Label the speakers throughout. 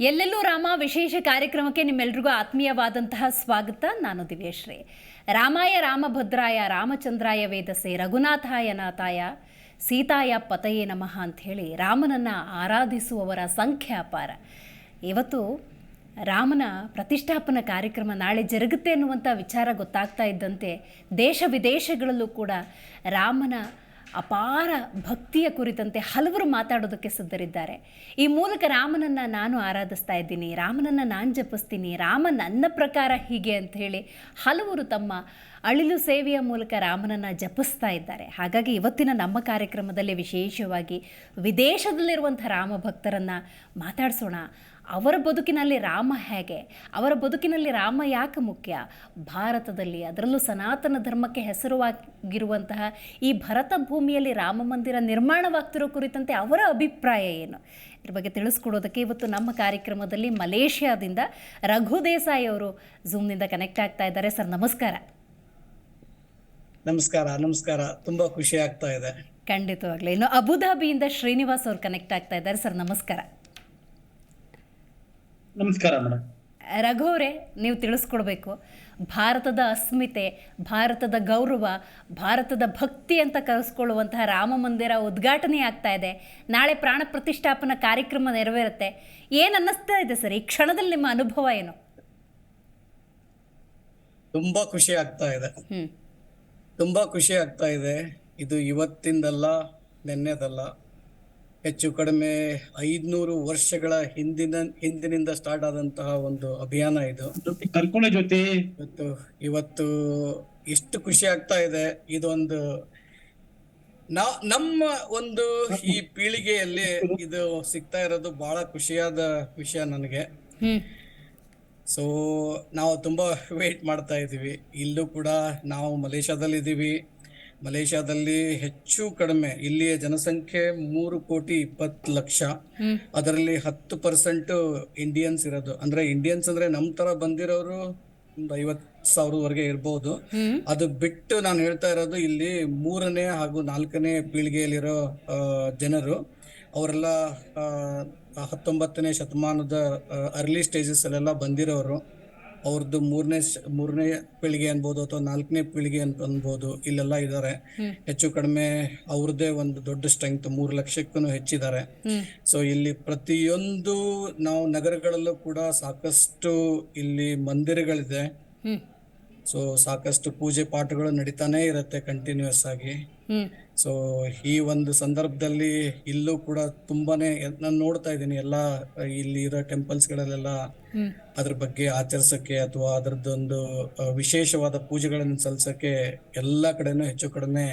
Speaker 1: ಎಲ್ಲೆಲ್ಲೂ ರಾಮ ವಿಶೇಷ ಕಾರ್ಯಕ್ರಮಕ್ಕೆ ನಿಮ್ಮೆಲ್ರಿಗೂ ಆತ್ಮೀಯವಾದಂತಹ ಸ್ವಾಗತ. ನಾನು ದಿವ್ಯಶ್ರೀ. ರಾಮಾಯ ರಾಮಭದ್ರಾಯ ರಾಮಚಂದ್ರಾಯ ವೇದಸೆ ರಘುನಾಥಾಯ ನಾಥಾಯ ಸೀತಾಯ ಪತಯೇ ನಮಃ ಅಂಥೇಳಿ ರಾಮನನ್ನು ಆರಾಧಿಸುವವರ ಸಂಖ್ಯೆ ಅಪಾರ. ಇವತ್ತು ರಾಮನ ಪ್ರತಿಷ್ಠಾಪನಾ ಕಾರ್ಯಕ್ರಮ ನಾಳೆ ಜರುಗುತ್ತೆ ಅನ್ನುವಂಥ ವಿಚಾರ ಗೊತ್ತಾಗ್ತಾ ಇದ್ದಂತೆ ದೇಶ ವಿದೇಶಗಳಲ್ಲೂ ಕೂಡ ರಾಮನ ಅಪಾರ ಭಕ್ತಿಯ ಕುರಿತಂತೆ ಹಲವರು ಮಾತಾಡೋದಕ್ಕೆ ಸಿದ್ಧರಿದ್ದಾರೆ. ಈ ಮೂಲಕ ರಾಮನನ್ನು ನಾನು ಆರಾಧಿಸ್ತಾ ಇದ್ದೀನಿ, ರಾಮನನ್ನು ನಾನು ಜಪಿಸ್ತೀನಿ, ರಾಮ ನನ್ನ ಪ್ರಕಾರ ಹೀಗೆ ಅಂತ ಹೇಳಿ ಹಲವರು ತಮ್ಮ ಅಳಿಲು ಸೇವೆಯ ಮೂಲಕ ರಾಮನನ್ನು ಜಪಿಸ್ತಾ ಇದ್ದಾರೆ. ಹಾಗಾಗಿ ಇವತ್ತಿನ ನಮ್ಮ ಕಾರ್ಯಕ್ರಮದಲ್ಲಿ ವಿಶೇಷವಾಗಿ ವಿದೇಶದಲ್ಲಿರುವಂಥ ರಾಮ ಭಕ್ತರನ್ನು ಮಾತಾಡಿಸೋಣ. ಅವರ ಬದುಕಿನಲ್ಲಿ ರಾಮ ಹೇಗೆ, ಅವರ ಬದುಕಿನಲ್ಲಿ ರಾಮ ಯಾಕೆ ಮುಖ್ಯ, ಭಾರತದಲ್ಲಿ ಅದರಲ್ಲೂ ಸನಾತನ ಧರ್ಮಕ್ಕೆ ಹೆಸರುವಾಗಿರುವಂತಹ ಈ ಭರತ ಭೂಮಿಯಲ್ಲಿ ರಾಮ ಮಂದಿರ ನಿರ್ಮಾಣವಾಗ್ತಿರೋ ಕುರಿತಂತೆ ಅವರ ಅಭಿಪ್ರಾಯ ಏನು, ಇದ್ರ ಬಗ್ಗೆ ತಿಳಿಸ್ಕೊಡೋದಕ್ಕೆ ಇವತ್ತು ನಮ್ಮ ಕಾರ್ಯಕ್ರಮದಲ್ಲಿ ಮಲೇಷ್ಯಾದಿಂದ ರಘು ದೇಸಾಯಿ ಅವರು ಝೂಮ್ನಿಂದ ಕನೆಕ್ಟ್ ಆಗ್ತಾ ಇದ್ದಾರೆ. ಸರ್ ನಮಸ್ಕಾರ.
Speaker 2: ನಮಸ್ಕಾರ. ತುಂಬಾ ಖುಷಿ ಆಗ್ತಾ ಇದೆ.
Speaker 1: ಖಂಡಿತವಾಗ್ಲೂ. ಇನ್ನು ಅಬುಧಾಬಿಯಿಂದ ಶ್ರೀನಿವಾಸ್ ಅವರು ಕನೆಕ್ಟ್ ಆಗ್ತಾ ಇದ್ದಾರೆ. ಸರ್ ನಮಸ್ಕಾರ.
Speaker 3: ನಮಸ್ಕಾರ ಮೇಡಮ್.
Speaker 1: ರಘು ಅವರೇ, ನೀವು ತಿಳಿಸ್ಕೊಡ್ಬೇಕು, ಭಾರತದ ಅಸ್ಮಿತೆ, ಭಾರತದ ಗೌರವ, ಭಾರತದ ಭಕ್ತಿ ಅಂತ ಕರೆಸ್ಕೊಳ್ಳುವಂತಹ ರಾಮ ಮಂದಿರ ಉದ್ಘಾಟನೆ ಆಗ್ತಾ ಇದೆ. ನಾಳೆ ಪ್ರಾಣ ಪ್ರತಿಷ್ಠಾಪನಾ ಕಾರ್ಯಕ್ರಮ ನೆರವೇರುತ್ತೆ. ಏನು ಅನ್ನಿಸ್ತಾ ಇದೆ ಸರ್ ಈ ಕ್ಷಣದಲ್ಲಿ, ನಿಮ್ಮ ಅನುಭವ ಏನು?
Speaker 2: ತುಂಬಾ ಖುಷಿ ಆಗ್ತಾ ಇದೆ. ಇದು ಇವತ್ತಿಂದಲ್ಲ, ನೆನ್ನೆದಲ್ಲ, ಹೆಚ್ಚು ಕಡಿಮೆ 500 ವರ್ಷಗಳ ಹಿಂದಿನಿಂದ ಸ್ಟಾರ್ಟ್ ಆದಂತಹ ಒಂದು ಅಭಿಯಾನ ಇದು.
Speaker 3: ಕರ್ಕೊಳ್ಳೋ ಜೊತೆ
Speaker 2: ಇವತ್ತು ಎಷ್ಟು ಖುಷಿ ಆಗ್ತಾ ಇದೆ. ಇದೊಂದು ನಮ್ಮ ಒಂದು ಈ ಪೀಳಿಗೆಯಲ್ಲಿ ಇದು ಸಿಗ್ತಾ ಇರೋದು ಬಹಳ ಖುಷಿಯಾದ ವಿಷಯ ನನಗೆ. ಸೊ ನಾವು ತುಂಬಾ ವೇಟ್ ಮಾಡ್ತಾ ಇದೀವಿ. ಇಲ್ಲೂ ಕೂಡ ನಾವು ಮಲೇಷ್ಯಾದಲ್ಲಿ ಹೆಚ್ಚು ಕಡಿಮೆ ಇಲ್ಲಿಯ ಜನಸಂಖ್ಯೆ 3,20,00,000. ಅದರಲ್ಲಿ 10% ಇಂಡಿಯನ್ಸ್ ಇರೋದು. ಅಂದ್ರೆ ಇಂಡಿಯನ್ಸ್ ಅಂದ್ರೆ ನಮ್ ತರ ಬಂದಿರೋರು ಒಂದು 50,000 ಇರ್ಬೋದು. ಅದು ಬಿಟ್ಟು ನಾನು ಹೇಳ್ತಾ ಇರೋದು ಇಲ್ಲಿ 3ನೇ ಹಾಗೂ 4ನೇ ಪೀಳಿಗೆಯಲ್ಲಿರೋ ಜನರು. ಅವರೆಲ್ಲ 19ನೇ ಶತಮಾನದ ಅರ್ಲಿ ಸ್ಟೇಜಸ್ ಅಲ್ಲೆಲ್ಲ ಬಂದಿರೋರು. ಅವ್ರದ್ದು ಮೂರನೇ ಪೀಳಿಗೆ ಅನ್ಬೋದು ಅಥವಾ 4ನೇ ಪೀಳಿಗೆ ಅಂತ ಅನ್ಬೋದು. ಇಲ್ಲೆಲ್ಲ ಇದ್ದಾರೆ. ಹೆಚ್ಚು ಕಡಿಮೆ ಅವ್ರದ್ದೇ ಒಂದು ದೊಡ್ಡ ಸ್ಟ್ರೆಂತ್, 3 ಲಕ್ಷಕ್ಕೂ ಹೆಚ್ಚಿದ್ದಾರೆ. ಸೊ ಇಲ್ಲಿ ಪ್ರತಿಯೊಂದು ನಾವು ನಗರಗಳಲ್ಲೂ ಕೂಡ ಸಾಕಷ್ಟು ಇಲ್ಲಿ ಮಂದಿರಗಳಿದೆ. ಸೊ ಸಾಕಷ್ಟು ಪೂಜೆ ಪಾಠಗಳು ನಡೀತಾನೆ ಇರುತ್ತೆ ಕಂಟಿನ್ಯೂಸ್ ಆಗಿ. ಸೊ ಈ ಒಂದು ಸಂದರ್ಭದಲ್ಲಿ ಇಲ್ಲೂ ಕೂಡ ತುಂಬಾನೇ ನಾನು ನೋಡ್ತಾ ಇದ್ದೀನಿ ಎಲ್ಲ ಇಲ್ಲಿ ಇರೋ ಟೆಂಪಲ್ಸ್ ಗಳಲ್ಲೆಲ್ಲ ಅದ್ರ ಬಗ್ಗೆ ಆಚರಿಸಕ್ಕೆ ಅಥವಾ ಅದರದ್ದೊಂದು ವಿಶೇಷವಾದ ಪೂಜೆಗಳನ್ನು ಸಲ್ಲಿಸಕ್ಕೆ ಎಲ್ಲ ಕಡೆನೂ ಹೆಚ್ಚು ಕಡಿಮೆ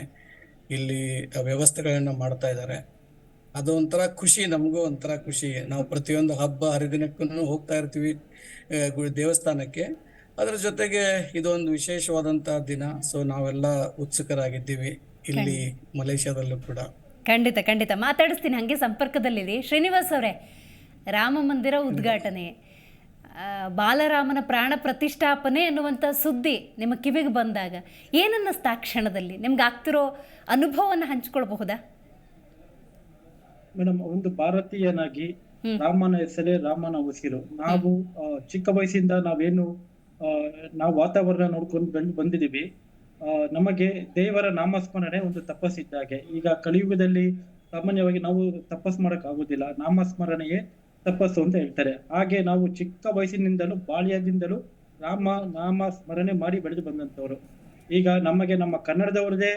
Speaker 2: ಇಲ್ಲಿ ವ್ಯವಸ್ಥೆಗಳನ್ನ ಮಾಡ್ತಾ ಇದ್ದಾರೆ. ಅದು ಒಂಥರ ಖುಷಿ, ನಮಗೂ ಒಂಥರ ಖುಷಿ. ನಾವು ಪ್ರತಿಯೊಂದು ಹಬ್ಬ ಹರಿದಿನಕ್ಕೂ ಹೋಗ್ತಾ ಇರ್ತೀವಿ ದೇವಸ್ಥಾನಕ್ಕೆ. ಅದರ ಜೊತೆಗೆ ಇದೊಂದು ವಿಶೇಷವಾದಂತಹ ದಿನ. ಸೊ ನಾವೆಲ್ಲ ಉತ್ಸುಕರಾಗಿದ್ದೀವಿ ಇಲ್ಲಿ ಮಲೇಷ್ಯಾದಲ್ಲೂ ಕೂಡ.
Speaker 1: ಖಂಡಿತ ಮಾತಾಡಿಸ್ತೀನಿ, ಹಾಗೆ ಸಂಪರ್ಕದಲ್ಲಿರಿ. ಶ್ರೀನಿವಾಸ್ ಅವರೇ, ರಾಮ ಮಂದಿರ ಉದ್ಘಾಟನೆ, ಬಾಲರಾಮನ ಪ್ರಾಣ ಪ್ರತಿಷ್ಠಾಪನೆ ಅನ್ನುವಂಥ ಸುದ್ದಿ ನಿಮ್ಮ ಕಿವಿಗೆ ಬಂದಾಗ ಏನನ್ನಿಸ್ತಾ ಆ ಕ್ಷಣದಲ್ಲಿ? ನಿಮ್ಗೆ ಆಗ್ತಿರೋ ಅನುಭವವನ್ನು ಹಂಚ್ಕೊಳ್ಬಹುದಾ?
Speaker 3: ಮೇಡಮ್, ಒಂದು ಭಾರತೀಯನಾಗಿ ರಾಮನ ಹೆಸರೇ ರಾಮನ ಉಸಿರು. ನಾವು ಚಿಕ್ಕ ವಯಸ್ಸಿಂದ ನಾವು ವಾತಾವರಣ ನೋಡ್ಕೊಂಡು ಬಂದಿದ್ದೀವಿ. ನಮಗೆ ದೇವರ ನಾಮಸ್ಮರಣೆ ಒಂದು ತಪಸ್ಸಿದ್ದಾಗೆ. ಈಗ ಕಲಿಯುಗದಲ್ಲಿ ಸಾಮಾನ್ಯವಾಗಿ ನಾವು ತಪಸ್ ಮಾಡಕ್ ಆಗುದಿಲ್ಲ, ನಾಮಸ್ಮರಣೆಯೇ ತಪಸ್ಸು ಅಂತ ಹೇಳ್ತಾರೆ. ಹಾಗೆ ನಾವು ಚಿಕ್ಕ ವಯಸ್ಸಿನಿಂದಲೂ ಬಾಲ್ಯದಿಂದಲೂ ರಾಮ ನಾಮ ಸ್ಮರಣೆ ಮಾಡಿ ಬೆಳೆದು ಬಂದಂತವ್ರು. ಈಗ ನಮಗೆ ನಮ್ಮ ಕನ್ನಡದವ್ರದೇ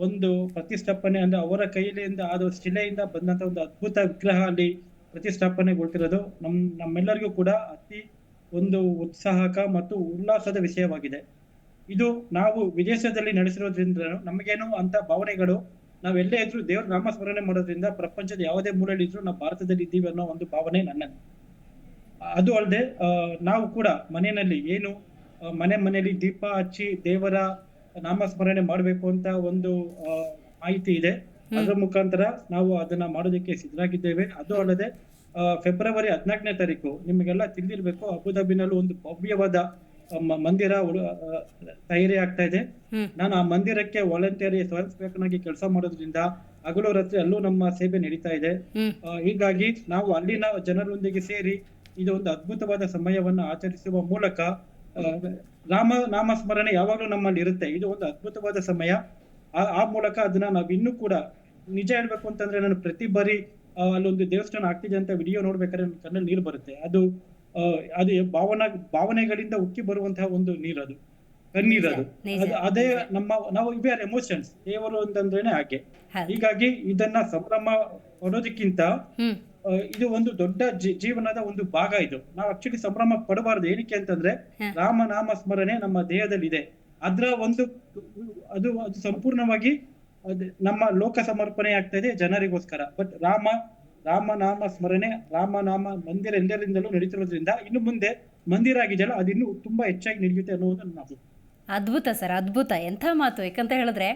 Speaker 3: ಒಂದು ಪ್ರತಿಷ್ಠಾಪನೆ ಅಂದ್ರೆ ಅವರ ಕೈಲಿಂದ ಆದ ಶಿಲೆಯಿಂದ ಬಂದಂತ ಒಂದು ಅದ್ಭುತ ವಿಗ್ರಹ ಅಲ್ಲಿ ಪ್ರತಿಷ್ಠಾಪನೆಗೊಳ್ತಿರೋದು ನಮ್ಮೆಲ್ಲರಿಗೂ ಕೂಡ ಅತಿ ಒಂದು ಉತ್ಸಾಹಕ ಮತ್ತು ಉಲ್ಲಾಸದ ವಿಷಯವಾಗಿದೆ. ಇದು ನಾವು ವಿದೇಶದಲ್ಲಿ ನಡೆಸಿರೋದ್ರಿಂದ ನಮಗೇನು ಅಂತ ಭಾವನೆಗಳು, ನಾವೆಲ್ಲೇ ಇದ್ರು ದೇವ್ರ ನಾಮಸ್ಮರಣೆ ಮಾಡೋದ್ರಿಂದ ಪ್ರಪಂಚದ ಯಾವುದೇ ಮೂಲೆಯಲ್ಲಿ ಇದ್ರು ನಾವು ಭಾರತದಲ್ಲಿ ಇದ್ದೀವಿ ಅನ್ನೋ ಒಂದು ಭಾವನೆ ನನ್ನದು. ಅದು ಅಲ್ಲದೆ ನಾವು ಕೂಡ ಮನೆಯಲ್ಲಿ ಮನೆಯಲ್ಲಿ ದೀಪ ಹಚ್ಚಿ ದೇವರ ನಾಮಸ್ಮರಣೆ ಮಾಡ್ಬೇಕು ಅಂತ ಒಂದು ಮಾಹಿತಿ ಇದೆ. ಅದರ ಮುಖಾಂತರ ನಾವು ಅದನ್ನ ಮಾಡೋದಕ್ಕೆ ಸಿದ್ಧರಾಗಿದ್ದೇವೆ. ಅದು ಅಲ್ಲದೆ ಫೆಬ್ರವರಿ 14ನೇ ತಾರೀಕು ನಿಮಗೆಲ್ಲ ತಿಳಿದಿರ್ಬೇಕು, ಅಬುಧಾಬಿನಲ್ಲೂ ಒಂದು ಭವ್ಯವಾದ ಮಂದಿರ ತಯಾರಿ ಆಗ್ತಾ ಇದೆ. ನಾನು ಆ ಮಂದಿರಕ್ಕೆ ವಾಲಂಟಿಯರ್ ಸ್ವಯಂ ಸೇವಕನಾಗಿ ಕೆಲಸ ಮಾಡೋದ್ರಿಂದ ಹಗಲು ರಾತ್ರಿ ಅಲ್ಲೂ ನಮ್ಮ ಸೇವೆ ನಡೀತಾ ಇದೆ. ಹೀಗಾಗಿ ನಾವು ಅಲ್ಲಿನ ಜನರೊಂದಿಗೆ ಸೇರಿ ಇದು ಒಂದು ಅದ್ಭುತವಾದ ಸಮಯವನ್ನ ಆಚರಿಸುವ ಮೂಲಕ ನಾಮ ಸ್ಮರಣೆ ಯಾವಾಗ್ಲೂ ನಮ್ಮಲ್ಲಿ ಇರುತ್ತೆ. ಇದು ಒಂದು ಅದ್ಭುತವಾದ ಸಮಯ. ಆ ಮೂಲಕ ಅದನ್ನ ನಾವ್ ಇನ್ನೂ ಕೂಡ ನಿಜ ಹೇಳ್ಬೇಕು ಅಂತಂದ್ರೆ, ನಾನು ಪ್ರತಿ ಬಾರಿ ಅಲ್ಲೊಂದು ದೇವಸ್ಥಾನ ಆಗ್ತಿದೆ ಅಂತ ವಿಡಿಯೋ ನೋಡ್ಬೇಕಾದ್ರೆ ನನ್ನ ಕಣ್ಣಲ್ಲಿ ನೀರು ಬರುತ್ತೆ. ಅದು ಭಾವನೆಗಳಿಂದ ಉಕ್ಕಿ ಬರುವಂತಹ ಒಂದು ನೀರದು, ಕಣ್ಣೀರದು. ಅದೇ ನಾವು ಇವೆ ಆರ್ ಎಮೋಷನ್ಸ್. ದೇವರು ಅಂತಂದ್ರೇನೆ ಹಾಗೆ. ಹೀಗಾಗಿ ಇದನ್ನ ಸಂಭ್ರಮ ಪಡೋದಕ್ಕಿಂತ ಇದು ಒಂದು ದೊಡ್ಡ ಜೀವನದ ಒಂದು ಭಾಗ. ಇದು ನಾವು ಆಕ್ಚುಲಿ ಸಂಭ್ರಮ ಪಡಬಾರದು. ಏನಕ್ಕೆ ಅಂತಂದ್ರೆ, ರಾಮನಾಮ ಸ್ಮರಣೆ ನಮ್ಮ ದೇಹದಲ್ಲಿ ಇದೆ. ಅದ್ರ ಒಂದು ಅದು ಸಂಪೂರ್ಣವಾಗಿ ನಮ್ಮ ಲೋಕ ಸಮರ್ಪಣೆ ಆಗ್ತಾ ಇದೆ ಜನರಿಗೋಸ್ಕರ. ಬಟ್ ರಾಮನಾಮ ಸ್ಮರಣೆ, ರಾಮನಾಮ ಮಂದಿರ ಎಲ್ಲರಿಂದಲೂ ನಡೀತಿರೋದ್ರಿಂದ ಇನ್ನು ಮುಂದೆ ಮಂದಿರ ಆಗಿದೆಯಲ್ಲ, ಅದು ಇನ್ನೂ ತುಂಬಾ ಹೆಚ್ಚಾಗಿ ನಡೆಯುತ್ತೆ ಅನ್ನೋದನ್ನ ನಾವು.
Speaker 1: ಅದ್ಭುತ ಸರ್, ಅದ್ಭುತ. ಎಂಥ ಮಾತು! ಯಾಕಂತ ಹೇಳಿದ್ರೆ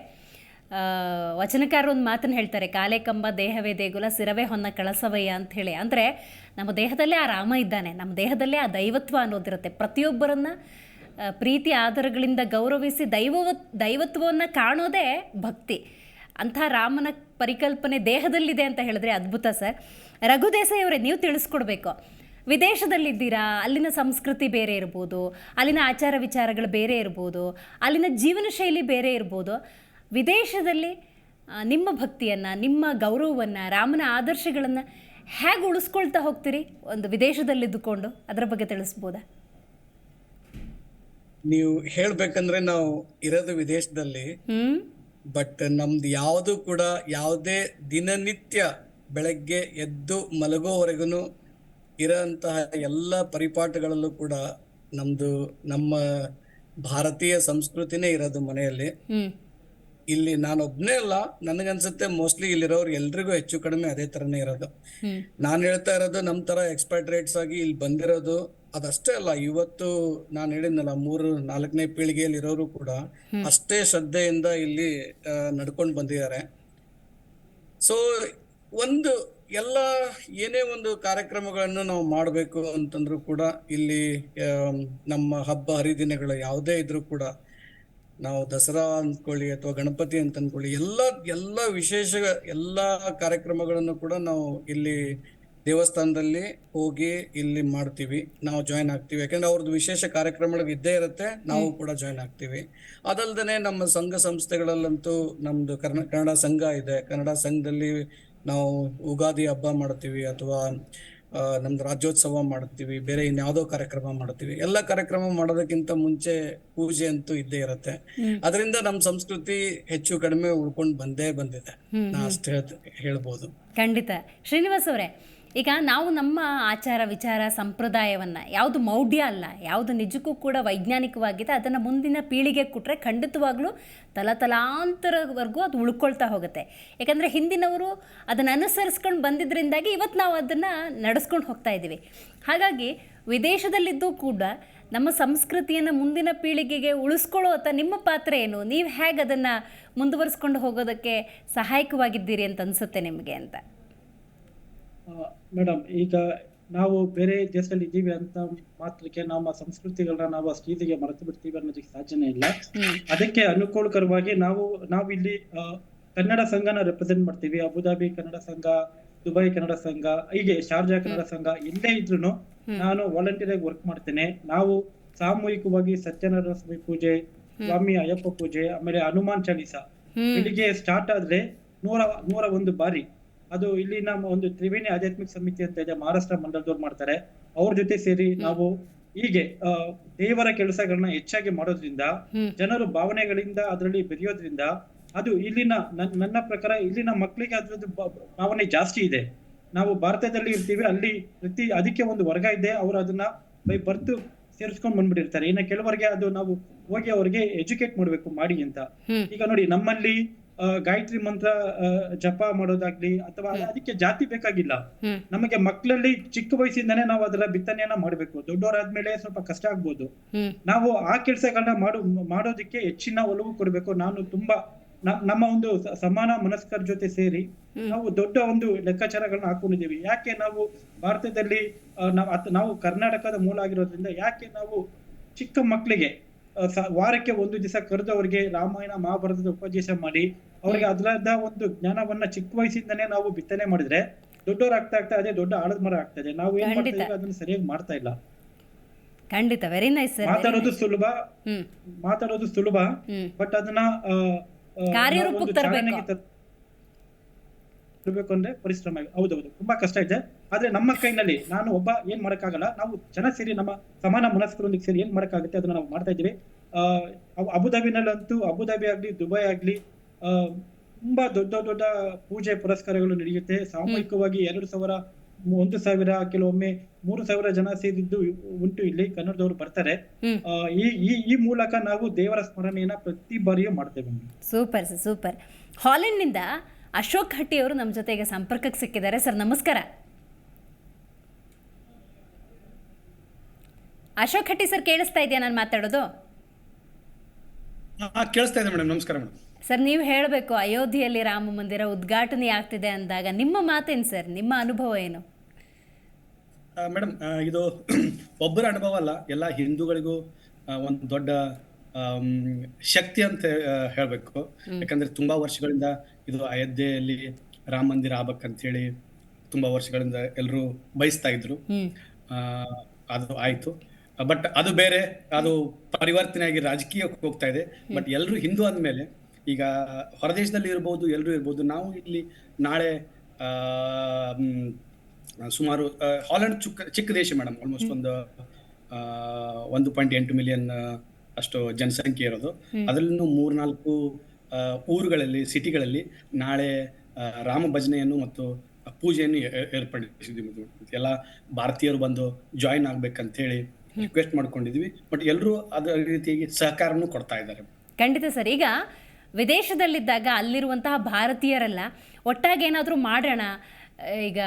Speaker 1: ವಚನಕಾರರು ಒಂದು ಮಾತನ್ನು ಹೇಳ್ತಾರೆ, ಕಾಲೇ ಕಂಬ ದೇಹವೇ ದೇಗುಲ ಸಿರವೇ ಹೊನ್ನ ಕಳಸವಯ್ಯ ಅಂತ ಹೇಳಿ. ಅಂದರೆ ನಮ್ಮ ದೇಹದಲ್ಲೇ ಆ ರಾಮ ಇದ್ದಾನೆ, ನಮ್ಮ ದೇಹದಲ್ಲೇ ಆ ದೈವತ್ವ ಅನ್ನೋದಿರುತ್ತೆ. ಪ್ರತಿಯೊಬ್ಬರನ್ನ ಪ್ರೀತಿ ಆಧಾರಗಳಿಂದ ಗೌರವಿಸಿ ದೈವತ್ವವನ್ನು ಕಾಣೋದೇ ಭಕ್ತಿ. ಅಂಥ ರಾಮನ ಪರಿಕಲ್ಪನೆ ದೇಹದಲ್ಲಿದೆ ಅಂತ ಹೇಳಿದ್ರೆ ಅದ್ಭುತ ಸರ್. ರಘು ದೇಸಾಯಿ ಅವರೇ, ನೀವು ತಿಳಿಸ್ಕೊಡ್ಬೇಕು. ವಿದೇಶದಲ್ಲಿದ್ದೀರಾ, ಅಲ್ಲಿನ ಸಂಸ್ಕೃತಿ ಬೇರೆ ಇರ್ಬೋದು, ಅಲ್ಲಿನ ಆಚಾರ ವಿಚಾರಗಳು ಬೇರೆ ಇರ್ಬೋದು, ಅಲ್ಲಿನ ಜೀವನ ಶೈಲಿ ಬೇರೆ ಇರ್ಬೋದು. ವಿದೇಶದಲ್ಲಿ ನಿಮ್ಮ ಭಕ್ತಿಯನ್ನು, ನಿಮ್ಮ ಗೌರವವನ್ನು, ರಾಮನ ಆದರ್ಶಗಳನ್ನು ಹೇಗೆ ಉಳಿಸ್ಕೊಳ್ತಾ ಹೋಗ್ತೀರಿ ಒಂದು ವಿದೇಶದಲ್ಲಿದ್ದುಕೊಂಡು? ಅದರ ಬಗ್ಗೆ ತಿಳಿಸ್ಬೋದಾ?
Speaker 2: ನೀವು ಹೇಳ್ಬೇಕಂದ್ರೆ, ನಾವು ಇರೋದು ವಿದೇಶದಲ್ಲಿ, ಬಟ್ ನಮ್ದು ಯಾವುದು ಕೂಡ ಯಾವುದೇ ದಿನನಿತ್ಯ ಬೆಳಗ್ಗೆ ಎದ್ದು ಮಲಗೋವರೆಗೂ ಇರೋಂತಹ ಎಲ್ಲ ಪರಿಪಾಠಗಳಲ್ಲೂ ಕೂಡ ನಮ್ಮ ಭಾರತೀಯ ಸಂಸ್ಕೃತಿನೇ ಇರೋದು ಮನೆಯಲ್ಲಿ. ಇಲ್ಲಿ ನಾನೊಬ್ನೇ ಅಲ್ಲ, ನನಗನ್ಸುತ್ತೆ ಮೋಸ್ಟ್ಲಿ ಇಲ್ಲಿರೋರು ಎಲ್ರಿಗೂ ಹೆಚ್ಚು ಕಡಿಮೆ ಅದೇ ತರನೇ ಇರೋದು. ನಾನು ಹೇಳ್ತಾ ಇರೋದು ನಮ್ಮ ತರ ಎಕ್ಸ್ಪರ್ಟ್ರೇಟ್ಸ್ ಆಗಿ ಇಲ್ಲಿ ಬಂದಿರೋದು ಅದಷ್ಟೇ ಅಲ್ಲ. ಇವತ್ತು ನಾನು ಹೇಳಿದ್ನಲ್ಲ, 3-4ನೇ ಪೀಳಿಗೆಯಲ್ಲಿ ಇರೋರು ಕೂಡ ಅಷ್ಟೇ ಶ್ರದ್ಧೆಯಿಂದ ಇಲ್ಲಿ ನಡ್ಕೊಂಡು ಬಂದಿದ್ದಾರೆ. ಸೊ ಏನೇ ಒಂದು ಕಾರ್ಯಕ್ರಮಗಳನ್ನು ನಾವು ಮಾಡಬೇಕು ಅಂತಂದ್ರೂ ಕೂಡ ಇಲ್ಲಿ ನಮ್ಮ ಹಬ್ಬ ಹರಿದಿನಗಳು ಯಾವುದೇ ಇದ್ರೂ ಕೂಡ, ನಾವು ದಸರಾ ಅಂದ್ಕೊಳ್ಳಿ ಅಥವಾ ಗಣಪತಿ ಅಂತ ಅಂದ್ಕೊಳ್ಳಿ, ಎಲ್ಲ ವಿಶೇಷ ಎಲ್ಲ ಕಾರ್ಯಕ್ರಮಗಳನ್ನು ಕೂಡ ನಾವು ಇಲ್ಲಿ ದೇವಸ್ಥಾನದಲ್ಲಿ ಹೋಗಿ ಇಲ್ಲಿ ಮಾಡ್ತೀವಿ, ನಾವು ಜಾಯ್ನ್ ಆಗ್ತೀವಿ. ಯಾಕಂದ್ರೆ ಅವ್ರದ್ದು ವಿಶೇಷ ಕಾರ್ಯಕ್ರಮಗಳು ಇದ್ದೇ ಇರುತ್ತೆ, ನಾವು ಕೂಡ ಜಾಯ್ನ್ ಆಗ್ತೀವಿ. ಅದಲ್ದೇ ನಮ್ಮ ಸಂಘ ಸಂಸ್ಥೆಗಳಲ್ಲಂತೂ ನಮ್ದು ಕನ್ನಡ ಸಂಘ ಇದೆ. ಕನ್ನಡ ಸಂಘದಲ್ಲಿ ನಾವು ಯುಗಾದಿ ಹಬ್ಬ ಮಾಡ್ತೀವಿ, ಅಥವಾ ನಮ್ದು ರಾಜ್ಯೋತ್ಸವ ಮಾಡ್ತೀವಿ, ಬೇರೆ ಇನ್ಯಾವುದೋ ಕಾರ್ಯಕ್ರಮ ಮಾಡ್ತೀವಿ. ಎಲ್ಲ ಕಾರ್ಯಕ್ರಮ ಮಾಡೋದಕ್ಕಿಂತ ಮುಂಚೆ ಪೂಜೆ ಅಂತೂ ಇದ್ದೇ ಇರುತ್ತೆ. ಅದರಿಂದ ನಮ್ಮ ಸಂಸ್ಕೃತಿ ಹೆಚ್ಚು ಕಡಿಮೆ ಉಳ್ಕೊಂಡು ಬಂದಿದೆ, ನಾ ಅಷ್ಟೇ ಹೇಳ್ಬೋದು.
Speaker 1: ಖಂಡಿತ. ಶ್ರೀನಿವಾಸ್ ಅವರೇ, ಈಗ ನಾವು ನಮ್ಮ ಆಚಾರ ವಿಚಾರ ಸಂಪ್ರದಾಯವನ್ನು, ಯಾವುದು ಮೌಢ್ಯ ಅಲ್ಲ, ಯಾವುದು ನಿಜಕ್ಕೂ ಕೂಡ ವೈಜ್ಞಾನಿಕವಾಗಿದೆ, ಅದನ್ನು ಮುಂದಿನ ಪೀಳಿಗೆ ಕೊಟ್ಟರೆ ಖಂಡಿತವಾಗ್ಲೂ ತಲಾಂತರವರೆಗೂ ಅದು ಉಳ್ಕೊಳ್ತಾ ಹೋಗುತ್ತೆ. ಯಾಕಂದರೆ ಹಿಂದಿನವರು ಅದನ್ನು ಅನುಸರಿಸ್ಕೊಂಡು ಬಂದಿದ್ದರಿಂದಾಗಿ ಇವತ್ತು ನಾವು ಅದನ್ನು ನಡೆಸ್ಕೊಂಡು ಹೋಗ್ತಾ ಇದ್ದೀವಿ. ಹಾಗಾಗಿ ವಿದೇಶದಲ್ಲಿದ್ದೂ ಕೂಡ ನಮ್ಮ ಸಂಸ್ಕೃತಿಯನ್ನು ಮುಂದಿನ ಪೀಳಿಗೆಗೆ ಉಳಿಸ್ಕೊಳ್ಳೋ ಅಥವಾ ನಿಮ್ಮ ಪಾತ್ರ ಏನು? ನೀವು ಹೇಗೆ ಅದನ್ನು ಮುಂದುವರಿಸ್ಕೊಂಡು ಹೋಗೋದಕ್ಕೆ ಸಹಾಯಕವಾಗಿದ್ದೀರಿ ಅಂತ ಅನಿಸುತ್ತೆ ನಿಮಗೆ ಅಂತ?
Speaker 3: ಮೇಡಮ್, ಈಗ ನಾವು ಬೇರೆ ದೇಶದಲ್ಲಿ ಇದ್ದೀವಿ ಅಂತ ಮಾತ್ರಕ್ಕೆ ನಮ್ಮ ಸಂಸ್ಕೃತಿಗಳನ್ನ ನಾವು ಅಷ್ಟು ಈಸಿಗೆ ಮರೆತು ಬಿಡ್ತೀವಿ ಅನ್ನೋದಕ್ಕೆ ಸಾಧ್ಯನೇ ಇಲ್ಲ. ಅದಕ್ಕೆ ಅನುಕೂಲಕರವಾಗಿ ನಾವು ಇಲ್ಲಿ ಕನ್ನಡ ಸಂಘನ ರೆಪ್ರೆಸೆಂಟ್ ಮಾಡ್ತೀವಿ. ಅಬುದಾಬಿ ಕನ್ನಡ ಸಂಘ, ದುಬೈ ಕನ್ನಡ ಸಂಘ, ಹೀಗೆ ಶಾರ್ಜಾ ಕನ್ನಡ ಸಂಘ, ಎಲ್ಲೇ ಇದ್ರು ನಾನು ವಾಲಂಟಿಯರ್ ಆಗಿ ವರ್ಕ್ ಮಾಡ್ತೇನೆ. ನಾವು ಸಾಮೂಹಿಕವಾಗಿ ಸತ್ಯನಾರಾಯಣ ಸ್ವಾಮಿ ಪೂಜೆ, ಸ್ವಾಮಿ ಅಯ್ಯಪ್ಪ ಪೂಜೆ, ಆಮೇಲೆ ಹನುಮಾನ್ ಚಾಲೀಸ ಬೆಳಿಗ್ಗೆ ಸ್ಟಾರ್ಟ್ ಆದ್ರೆ 101 ಬಾರಿ ಅದು ಇಲ್ಲಿನ ಒಂದು ತ್ರಿವೇಣಿ ಆಧ್ಯಾತ್ಮಿಕ ಸಮಿತಿ ಅಂತ ಇದೆ, ಮಹಾರಾಷ್ಟ್ರ ಮಂಡಲದವ್ರು ಮಾಡ್ತಾರೆ. ಅವ್ರ ಜೊತೆ ಸೇರಿ ನಾವು ಹೀಗೆ ದೇವರ ಕೆಲಸಗಳನ್ನ ಹೆಚ್ಚಾಗಿ ಮಾಡೋದ್ರಿಂದ, ಜನರು ಭಾವನೆಗಳಿಂದ ಅದರಲ್ಲಿ ಬೆರೆಯೋದ್ರಿಂದ, ಅದು ಇಲ್ಲಿನ ನನ್ನ ಪ್ರಕಾರ ಇಲ್ಲಿನ ಮಕ್ಕಳಿಗೆ ಅದ್ರದ್ದು ಭಾವನೆ ಜಾಸ್ತಿ ಇದೆ. ನಾವು ಭಾರತದಲ್ಲಿ ಇರ್ತೀವಿ, ಅಲ್ಲಿ ಅದಕ್ಕೆ ಒಂದು ವರ್ಗ ಇದೆ, ಅವರು ಅದನ್ನ ಬೈ ಬರ್ತ್ ಸೇರಿಸ್ಕೊಂಡ್ ಬಂದ್ಬಿಟ್ಟಿರ್ತಾರೆ. ಇನ್ನು ಕೆಲವರಿಗೆ ಅದು ನಾವು ಹೋಗಿ ಅವ್ರಿಗೆ ಎಜುಕೇಟ್ ಮಾಡ್ಬೇಕು ಮಾಡಿ ಅಂತ. ಈಗ ನೋಡಿ, ನಮ್ಮಲ್ಲಿ ಗಾಯತ್ರಿ ಮಂತ್ರ ಜಪ ಮಾಡೋದಾಗ್ಲಿ ಅಥವಾ ಅದಕ್ಕೆ ಜಾತಿ ಬೇಕಾಗಿಲ್ಲ. ನಮಗೆ ಮಕ್ಕಳಲ್ಲಿ ಚಿಕ್ಕ ವಯಸ್ಸಿಂದಾನೇ ನಾವು ಅದರ ಬಿತ್ತನೆಯನ್ನ ಮಾಡ್ಬೇಕು. ದೊಡ್ಡವರಾದ್ಮೇಲೆ ಸ್ವಲ್ಪ ಕಷ್ಟ ಆಗ್ಬೋದು. ನಾವು ಆ ಕೆಲಸಗಳನ್ನ ಮಾಡೋದಕ್ಕೆ ಹೆಚ್ಚಿನ ಒಲವು ಕೊಡ್ಬೇಕು. ನಾನು ತುಂಬಾ ನಮ್ಮ ಒಂದು ಸಮಾನ ಮನಸ್ಕರ ಜೊತೆ ಸೇರಿ ನಾವು ದೊಡ್ಡ ಒಂದು ಲೆಕ್ಕಾಚಾರಗಳನ್ನ ಹಾಕೊಂಡಿದ್ದೀವಿ. ಯಾಕೆ ನಾವು ಭಾರತದಲ್ಲಿ ನಾವು ಕರ್ನಾಟಕದ ಮೂಲ ಆಗಿರೋದ್ರಿಂದ ಯಾಕೆ ನಾವು ಚಿಕ್ಕ ಮಕ್ಕಳಿಗೆ ವಾರಕ್ಕೆ 1 ದಿವಸ ಕರೆದು ಅವ್ರಿಗೆ ರಾಮಾಯಣ ಮಹಾಭಾರತದ ಉಪದೇಶ ಮಾಡಿ ಅವ್ರಿಗೆ ಅದರದ ಒಂದು ಜ್ಞಾನವನ್ನ ಚಿಕ್ಕ ವಯಸ್ಸಿಂದನೇ ನಾವು ಬಿತ್ತನೆ ಮಾಡಿದ್ರೆ ದೊಡ್ಡವ್ರು ಆಗ್ತಾ ಅದೇ ದೊಡ್ಡ ಆಲದ ಮರ ಆಗ್ತಾ ಇದೆ. ನಾವು ಏನ್ ಮಾಡ್ತಾ
Speaker 1: ಖಂಡಿತ.
Speaker 3: ಇದೀವಿ ಅದನ್ನ ಸರಿಯಾಗಿ ಮಾಡ್ತಾ ಇಲ್ಲ.
Speaker 1: ಖಂಡಿತ, ವೆರಿ ನೈಸ್ ಸರ್.
Speaker 3: ಮಾತಾಡೋದು ಸುಲಭ,
Speaker 1: ಹ್ಮ್
Speaker 3: ಮಾತಾಡೋದು ಸುಲಭ,
Speaker 1: ಹ್ಮ್
Speaker 3: ಬಟ್ ಅದನ್ನ
Speaker 1: ಕಾರ್ಯರೂಪಕ್ಕೆ ತರಬೇಕು.
Speaker 3: ತರಬೇಕು ಅಂದ್ರೆ ಪರಿಶ್ರಮ. ಹೌದೌದು, ತುಂಬಾ ಕಷ್ಟ ಇದೆ. ಆದ್ರೆ ನಮ್ಮ ಕೈನಲ್ಲಿ ನಾನು ಒಬ್ಬ ಏನ್ ಮಾಡಕ್ಕಾಗಲ್ಲ. ನಾವು ಜನ ಸೇರಿ ನಮ್ಮ ಸಮಾನ ಮನಸ್ಕರೊಂದಿಗೆ ಸೇರಿ ಏನ್ ಮಾಡಕ್ಕಾಗುತ್ತೆ ಅದನ್ನ ನಾವು ಮಾಡ್ತಾ ಇದೀವಿ. ಅಬುದಾಬಿನಲ್ಲಂತೂ, ಅಬುದಾಬಿ ಆಗ್ಲಿ, ದುಬೈ ಆಗ್ಲಿ, ಆ ತುಂಬಾ ದೊಡ್ಡ ದೊಡ್ಡ ಪೂಜೆ ಪುರಸ್ಕಾರಗಳು ನಡೆಯುತ್ತೆ. ಸಾಮೂಹಿಕವಾಗಿ 2,000, 1,000, ಕೆಲವೊಮ್ಮೆ 3,000 ಜನ ಸೇರಿದ್ದು ಉಂಟು. ಇಲ್ಲಿ ಕನ್ನಡದವರು ಬರ್ತಾರೆ.
Speaker 1: ಹ್ಮ್
Speaker 3: ಈ ಮೂಲಕ ನಾವು ದೇವರ ಸ್ಮರಣೆಯನ್ನ ಪ್ರತಿ ಬಾರಿಯೂ ಮಾಡ್ತೇವೆ.
Speaker 1: Super sir, super. ಹಾಲೆಂಡ್ನಿಂದ ಅಶೋಕ್ ಹಟ್ಟಿ ಅವರು ನಮ್ಮ ಜೊತೆಗೆ ಸಂಪರ್ಕಕ್ಕೆ ಸಿಕ್ಕಿದ್ದಾರೆ. ಸರ್ ನಮಸ್ಕಾರ. ಅಶೋಕ್ ಹಟ್ಟಿ ಸರ್, ಕೇಳಿಸ್ತಾ ಇದೆಯಾ ನಾನು ಮಾತಾಡೋದು?
Speaker 4: ಕೇಳಿಸ್ತಾ ಇದೆ ಮೇಡಮ್. ನಮಸ್ಕಾರ ಮೇಡಮ್.
Speaker 1: ಸರ್, ನೀವು ಹೇಳಬೇಕು, ಅಯೋಧ್ಯೆಯಲ್ಲಿ ರಾಮ ಮಂದಿರ ಉದ್ಘಾಟನೆ ಆಗ್ತಿದೆ ಅಂದಾಗ ನಿಮ್ಮ ಮಾತೇನು ಸರ್, ನಿಮ್ಮ ಅನುಭವ ಏನು?
Speaker 4: ಮೇಡಮ್, ಇದು ಒಬ್ಬರ ಅನುಭವ ಅಲ್ಲ, ಎಲ್ಲ ಹಿಂದೂಗಳಿಗೂ ಒಂದು ದೊಡ್ಡ ಶಕ್ತಿ ಅಂತ ಹೇಳಬೇಕು. ಯಾಕಂದ್ರೆ ತುಂಬಾ ವರ್ಷಗಳಿಂದ ಇದು ಅಯೋಧ್ಯೆಯಲ್ಲಿ ರಾಮ ಮಂದಿರ ಆಗ್ಬೇಕಂತೇಳಿ ತುಂಬಾ ವರ್ಷಗಳಿಂದ ಎಲ್ಲರೂ ಬಯಸ್ತಾ ಇದ್ರು. ಅದು ಆಯ್ತು. ಬಟ್ ಅದು ಬೇರೆ, ಅದು ಪರಿವರ್ತನೆ ಆಗಿ ರಾಜಕೀಯಕ್ಕೆ ಹೋಗ್ತಾ ಇದೆ. ಬಟ್ ಎಲ್ಲರೂ ಹಿಂದೂ ಅಂದಮೇಲೆ ಈಗ ಹೊರದೇಶದಲ್ಲಿ ಇರ್ಬೋದು, ಎಲ್ಲರೂ ಇರ್ಬೋದು. ನಾವು ಇಲ್ಲಿ ನಾಳೆ ಸುಮಾರು ಹಾಲೆಂಡ್ ಚಿಕ್ಕ ದೇಶ ಮೇಡಮ್, ಆಲ್ಮೋಸ್ಟ್ ಒಂದು 1.8 ಮಿಲಿಯನ್ ಅಷ್ಟು ಜನಸಂಖ್ಯೆ ಇರೋದು. ಅದರಲ್ಲೂ 3-4 ಊರುಗಳಲ್ಲಿ, ಸಿಟಿಗಳಲ್ಲಿ ನಾಳೆ ರಾಮ ಭಜನೆಯನ್ನು ಮತ್ತು ಪೂಜೆಯನ್ನು ಏರ್ಪಡಿಸಿದ್ವಿ. ಎಲ್ಲ ಭಾರತೀಯರು ಬಂದು ಜಾಯಿನ್ ಆಗ್ಬೇಕಂತ ಹೇಳಿ ರಿಕ್ವೆಸ್ಟ್ ಮಾಡ್ಕೊಂಡಿದ್ವಿ. ಬಟ್ ಎಲ್ಲರೂ ಅದೇ ರೀತಿಯಾಗಿ ಸಹಕಾರನೂ ಕೊಡ್ತಾ ಇದ್ದಾರೆ.
Speaker 1: ಖಂಡಿತ ಸರ್. ಈಗ ವಿದೇಶದಲ್ಲಿದ್ದಾಗ ಅಲ್ಲಿರುವಂತಹ ಭಾರತೀಯರೆಲ್ಲ ಒಟ್ಟಾಗಿ ಏನಾದರೂ ಮಾಡೋಣ, ಈಗ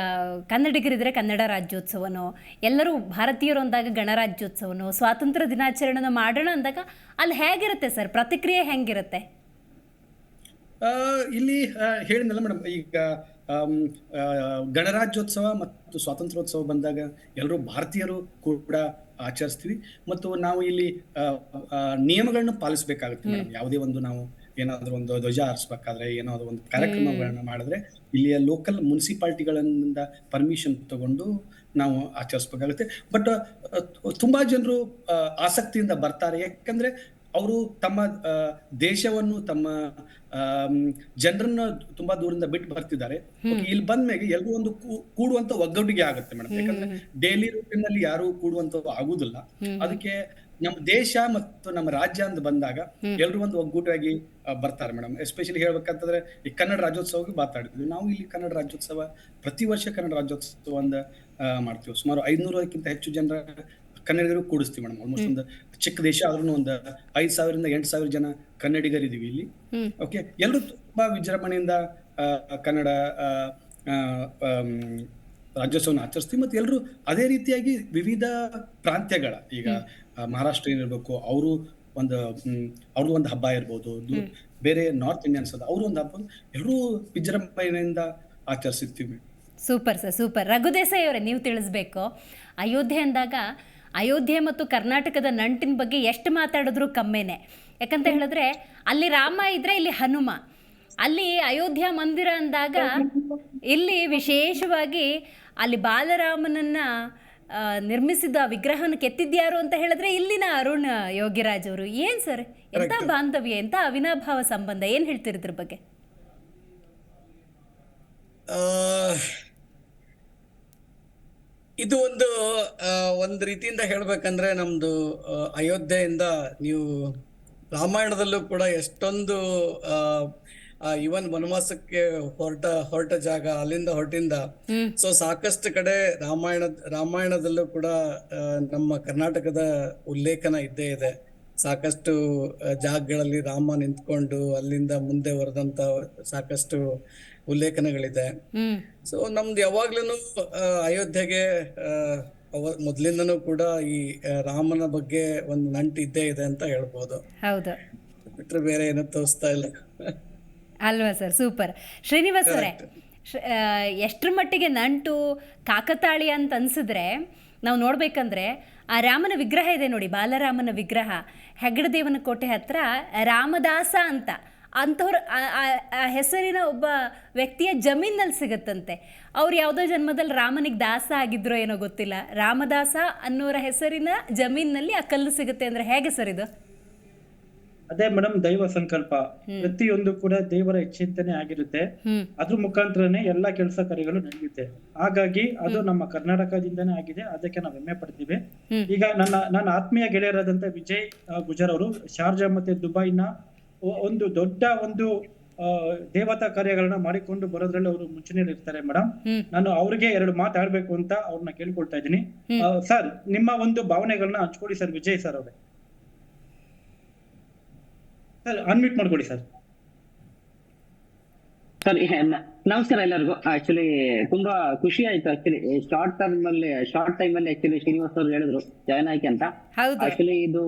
Speaker 1: ಕನ್ನಡಿಗರಿದ್ರೆ ಕನ್ನಡ ರಾಜ್ಯೋತ್ಸವನೋ, ಎಲ್ಲರೂ ಭಾರತೀಯರು ಅಂದಾಗ ಗಣರಾಜ್ಯೋತ್ಸವನೋ, ಸ್ವಾತಂತ್ರ್ಯ ದಿನಾಚರಣೆನೋ ಮಾಡೋಣ ಅಂದಾಗ ಅಲ್ಲಿ ಹೇಗಿರುತ್ತೆ ಸರ್, ಪ್ರತಿಕ್ರಿಯೆ ಹೆಂಗಿರುತ್ತೆ?
Speaker 4: ಇಲ್ಲಿ ಹೇಳಿದ್ನಲ್ಲ ಮೇಡಮ್, ಈಗ ಗಣರಾಜ್ಯೋತ್ಸವ ಮತ್ತು ಸ್ವಾತಂತ್ರ್ಯೋತ್ಸವ ಬಂದಾಗ ಎಲ್ಲರೂ ಭಾರತೀಯರು ಕೂಡ ಆಚರಿಸ್ತೀವಿ. ಮತ್ತು ನಾವು ಇಲ್ಲಿ ನಿಯಮಗಳನ್ನ ಪಾಲಿಸಬೇಕಾಗುತ್ತೆ ಮೇಡಮ್. ಯಾವುದೇ ಒಂದು ನಾವು ಏನಾದರೂ ಒಂದು ಧ್ವಜ ಹಾರಿಸ್ಬೇಕಾದ್ರೆ, ಏನಾದರೂ ಒಂದು ಕಾರ್ಯಕ್ರಮಗಳನ್ನ ಮಾಡಿದ್ರೆ ಇಲ್ಲಿಯ ಲೋಕಲ್ ಮುನ್ಸಿಪಾಲ್ಟಿಗಳಿಂದ ಪರ್ಮಿಷನ್ ತಗೊಂಡು ನಾವು ಆಚರಿಸ್ಬೇಕಾಗುತ್ತೆ. ಬಟ್ ತುಂಬಾ ಜನರು ಆಸಕ್ತಿಯಿಂದ ಬರ್ತಾರೆ. ಯಾಕಂದ್ರೆ ಅವರು ತಮ್ಮ ದೇಶವನ್ನು, ತಮ್ಮ ಜನರನ್ನ ತುಂಬಾ ದೂರದಿಂದ ಬಿಟ್ಟು ಬರ್ತಿದ್ದಾರೆ. ಇಲ್ಲಿ ಬಂದ್ಮೇಲೆ ಎಲ್ಲರೂ ಒಂದು ಕೂಡುವಂತ ಒಗ್ಗಟ್ಟಿಗೆ ಆಗುತ್ತೆ ಮೇಡಮ್. ಯಾಕಂದ್ರೆ ಡೈಲಿ ರೂಟೀನ್ ನಲ್ಲಿ ಯಾರು ಕೂಡುವಂತ ಆಗುದಿಲ್ಲ. ಅದಕ್ಕೆ ನಮ್ಮ ದೇಶ ಮತ್ತು ನಮ್ಮ ರಾಜ್ಯ ಅಂತ ಬಂದಾಗ ಎಲ್ಲರೂ ಒಂದು ಒಗ್ಗೂಟಾಗಿ ಬರ್ತಾರೆ ಮೇಡಮ್. ಎಸ್ಪೆಷಲಿ ಹೇಳ್ಬೇಕಂತಂದ್ರೆ ಈ ಕನ್ನಡ ರಾಜ್ಯೋತ್ಸವಕ್ಕೆ ಮಾತಾಡಿದ್ವಿ ನಾವು. ಇಲ್ಲಿ ಕನ್ನಡ ರಾಜ್ಯೋತ್ಸವ ಪ್ರತಿ ವರ್ಷ ಕನ್ನಡ ರಾಜ್ಯೋತ್ಸವ ಅಂತ ಮಾಡ್ತೀವಿ. ಸುಮಾರು 500ಕ್ಕಿಂತ ಹೆಚ್ಚು ಜನರ ಕನ್ನಡಿಗರು ಕೂಡಿಸ್ತೀವಿ ಮೇಡಮ್. ಆಲ್ಮೋಸ್ಟ್ ಒಂದು ಚಿಕ್ಕ ದೇಶ ಆದ್ರೂ ಒಂದು 5,000ರಿಂದ 8,000 ಜನ ಕನ್ನಡಿಗರಿದ್ದೀವಿ ಇಲ್ಲಿ. ಓಕೆ, ಎಲ್ಲರೂ ತುಂಬಾ ವಿಜೃಂಭಣೆಯಿಂದ ಕನ್ನಡ ರಾಜ್ಯೋತ್ಸವನ ಆಚರಿಸ್ತೀವಿ. ಮತ್ತು ಎಲ್ಲರೂ ಅದೇ ರೀತಿಯಾಗಿ ವಿವಿಧ ಪ್ರಾಂತ್ಯಗಳ, ಈಗ ಮಹಾರಾಷ್ಟ್ರ ಏನಿರ್ಬೇಕು, ಅವರು ಅವ್ರದ್ದು ಒಂದು ಹಬ್ಬ ಇರ್ಬೋದು, ಬೇರೆ ನಾರ್ತ್ ಇಂಡಿಯನ್ಸ್ ಅದ ಅವರು ಒಂದು ಹಬ್ಬ, ಎಲ್ಲರೂ ವಿಜೃಂಭಣೆಯಿಂದ ಆಚರಿಸ್ತೀವಿ.
Speaker 1: Super sir, super. Raghu Desai ಅವರೇ, ನೀವು ತಿಳಿಸ್ಬೇಕು, ಅಯೋಧ್ಯೆ ಅಂದಾಗ ಅಯೋಧ್ಯೆ ಮತ್ತು ಕರ್ನಾಟಕದ ನಂಟಿನ ಬಗ್ಗೆ ಎಷ್ಟು ಮಾತಾಡಿದ್ರು ಕಮ್ಮಿನೇ. ಯಾಕಂತ ಹೇಳಿದ್ರೆ ಅಲ್ಲಿ ರಾಮ ಇದ್ರೆ ಇಲ್ಲಿ ಹನುಮ, ಅಲ್ಲಿ ಅಯೋಧ್ಯ ಮಂದಿರ ಅಂದಾಗ ಇಲ್ಲಿ ವಿಶೇಷವಾಗಿ ಅಲ್ಲಿ ಬಾಲರಾಮನನ್ನ ನಿರ್ಮಿಸಿದ ವಿಗ್ರಹವನ್ನು ಕೆತ್ತಿದ್ಯಾರು ಅಂತ ಹೇಳಿದ್ರೆ ಇಲ್ಲಿನ ಅರುಣ್ ಯೋಗಿರಾಜ್ ಅವರು. ಏನ್ ಸರ್, ಎಂತ ಬಾಂಧವ್ಯ, ಎಂತ ಅವಿನಾಭಾವ ಸಂಬಂಧ, ಏನ್ ಹೇಳ್ತೀರಿ ಇದ್ರ ಬಗ್ಗೆ?
Speaker 2: ಇದು ಒಂದು ರೀತಿಯಿಂದ ಹೇಳ್ಬೇಕಂದ್ರೆ ನಮ್ದು ಅಯೋಧ್ಯೆಯಿಂದ ನೀವು ರಾಮಾಯಣದಲ್ಲೂ ಕೂಡ ಎಷ್ಟೊಂದು ಇವನ್ ವನವಾಸಕ್ಕೆ ಹೊರಟ ಜಾಗ, ಅಲ್ಲಿಂದ ಹೊರಟಿಂದ ಸೊ ಸಾಕಷ್ಟು ಕಡೆ ರಾಮಾಯಣದಲ್ಲೂ ಕೂಡ ನಮ್ಮ ಕರ್ನಾಟಕದ ಉಲ್ಲೇಖನ ಇದ್ದೇ ಇದೆ. ಸಾಕಷ್ಟು ಜಾಗಗಳಲ್ಲಿ ರಾಮ ನಿಂತ್ಕೊಂಡು ಅಲ್ಲಿಂದ ಮುಂದೆ ಹೊರದಂತ ಸಾಕಷ್ಟು ಉಲ್ಲೇಖನಗಳಿದೆ. ಸೊ ನಮ್ದು ಯಾವಾಗ್ಲೂ ಅಯೋಧ್ಯೆಗೆ ಮೊದ್ಲಿಂದನೂ ಕೂಡ ಈ ರಾಮನ ಬಗ್ಗೆ ಒಂದು ನಂಟು ಇದ್ದೇ ಇದೆ ಅಂತ ಹೇಳ್ಬೋದು.
Speaker 1: ಹೌದು,
Speaker 2: ಬಿಟ್ರೆ ಬೇರೆ ಏನೂ ತೋರಿಸ್ತಾ ಇಲ್ಲ
Speaker 1: ಅಲ್ವಾ ಸರ್? ಸೂಪರ್. ಶ್ರೀನಿವಾಸ್ ಅವರೇ, ಎಷ್ಟರ ಮಟ್ಟಿಗೆ ನಂಟು ಕಾಕತಾಳಿ ಅಂತ ಅನ್ಸಿದ್ರೆ ನಾವು ನೋಡ್ಬೇಕಂದ್ರೆ ಆ ರಾಮನ ವಿಗ್ರಹ ಇದೆ ನೋಡಿ, ಬಾಲರಾಮನ ವಿಗ್ರಹ, ಹೆಗ್ಗಡದೇವನ ಕೋಟೆ ಹತ್ರ ರಾಮದಾಸ ಅಂತ ಅಂಥವ್ರ ಆ ಹೆಸರಿನ ಒಬ್ಬ ವ್ಯಕ್ತಿಯ ಜಮೀನಲ್ಲಿ ಸಿಗುತ್ತಂತೆ. ಅವ್ರು ಯಾವುದೋ ಜನ್ಮದಲ್ಲಿ ರಾಮನಿಗೆ ದಾಸ ಆಗಿದ್ರೋ ಏನೋ ಗೊತ್ತಿಲ್ಲ, ರಾಮದಾಸ ಅನ್ನೋರ ಹೆಸರಿನ ಜಮೀನಿನಲ್ಲಿ ಆ ಕಲ್ಲು ಸಿಗುತ್ತೆ ಅಂದರೆ ಹೇಗೆ ಸರ್ ಇದು?
Speaker 3: ಅದೇ ಮೇಡಮ್, ದೈವ ಸಂಕಲ್ಪ. ಪ್ರತಿಯೊಂದು ಕೂಡ ದೇವರ ಚಿಂತನೆ ಆಗಿರುತ್ತೆ. ಅದ್ರ ಮುಖಾಂತರನೇ ಎಲ್ಲಾ ಕೆಲಸ ಕಾರ್ಯಗಳು ನಡೆಯುತ್ತೆ. ಹಾಗಾಗಿ ಅದು ನಮ್ಮ ಕರ್ನಾಟಕದಿಂದನೇ ಆಗಿದೆ, ಅದಕ್ಕೆ ನಾವು ಹೆಮ್ಮೆ ಪಡ್ತೀವಿ. ಈಗ ನನ್ನ ಆತ್ಮೀಯ ಗೆಳೆಯರಾದಂತ ವಿಜಯ್ ಗುಜರ್ ಅವರು ಶಾರ್ಜಾ ಮತ್ತೆ ದುಬೈನ ಒಂದು ದೊಡ್ಡ ಒಂದು ದೇವತಾ ಕಾರ್ಯಗಳನ್ನ ಮಾಡಿಕೊಂಡು ಬರೋದ್ರಲ್ಲಿ ಅವರು ಮುಂಚೂಣಿಯಲ್ಲಿ ಇರ್ತಾರೆ ಮೇಡಮ್. ನಾನು ಅವ್ರಿಗೆ 2 ಮಾತಾಡ್ಬೇಕು ಅಂತ ಅವ್ರನ್ನ ಕೇಳ್ಕೊಳ್ತಾ ಇದ್ದೀನಿ. ಸರ್, ನಿಮ್ಮ ಒಂದು ಭಾವನೆಗಳನ್ನ ಹಂಚ್ಕೊಡಿ ಸರ್. ವಿಜಯ್ ಸರ್ ಅವರೇ, ಸರ್ ಅನ್ಮ್ಯೂಟ್ ಮಾಡ್ಕೊಡಿ ಸರ್.
Speaker 5: ಸರ್ ನಮಸ್ಕಾರ ಎಲ್ಲರಿಗೂ. ಆಕ್ಚುಲಿ ತುಂಬಾ ಖುಷಿ ಆಯ್ತು. ಆಕ್ಚುಲಿ ಶಾರ್ಟ್ ಟೈಮ್ ಅಲ್ಲಿ ಆಕ್ಚುಲಿ ಶ್ರೀನಿವಾಸ್ ಅವರು ಹೇಳಿದ್ರು ಜಾಯ್ನ್ ಆಯ್ಕೆ ಅಂತ. ಆಕ್ಚುಲಿ ಇದು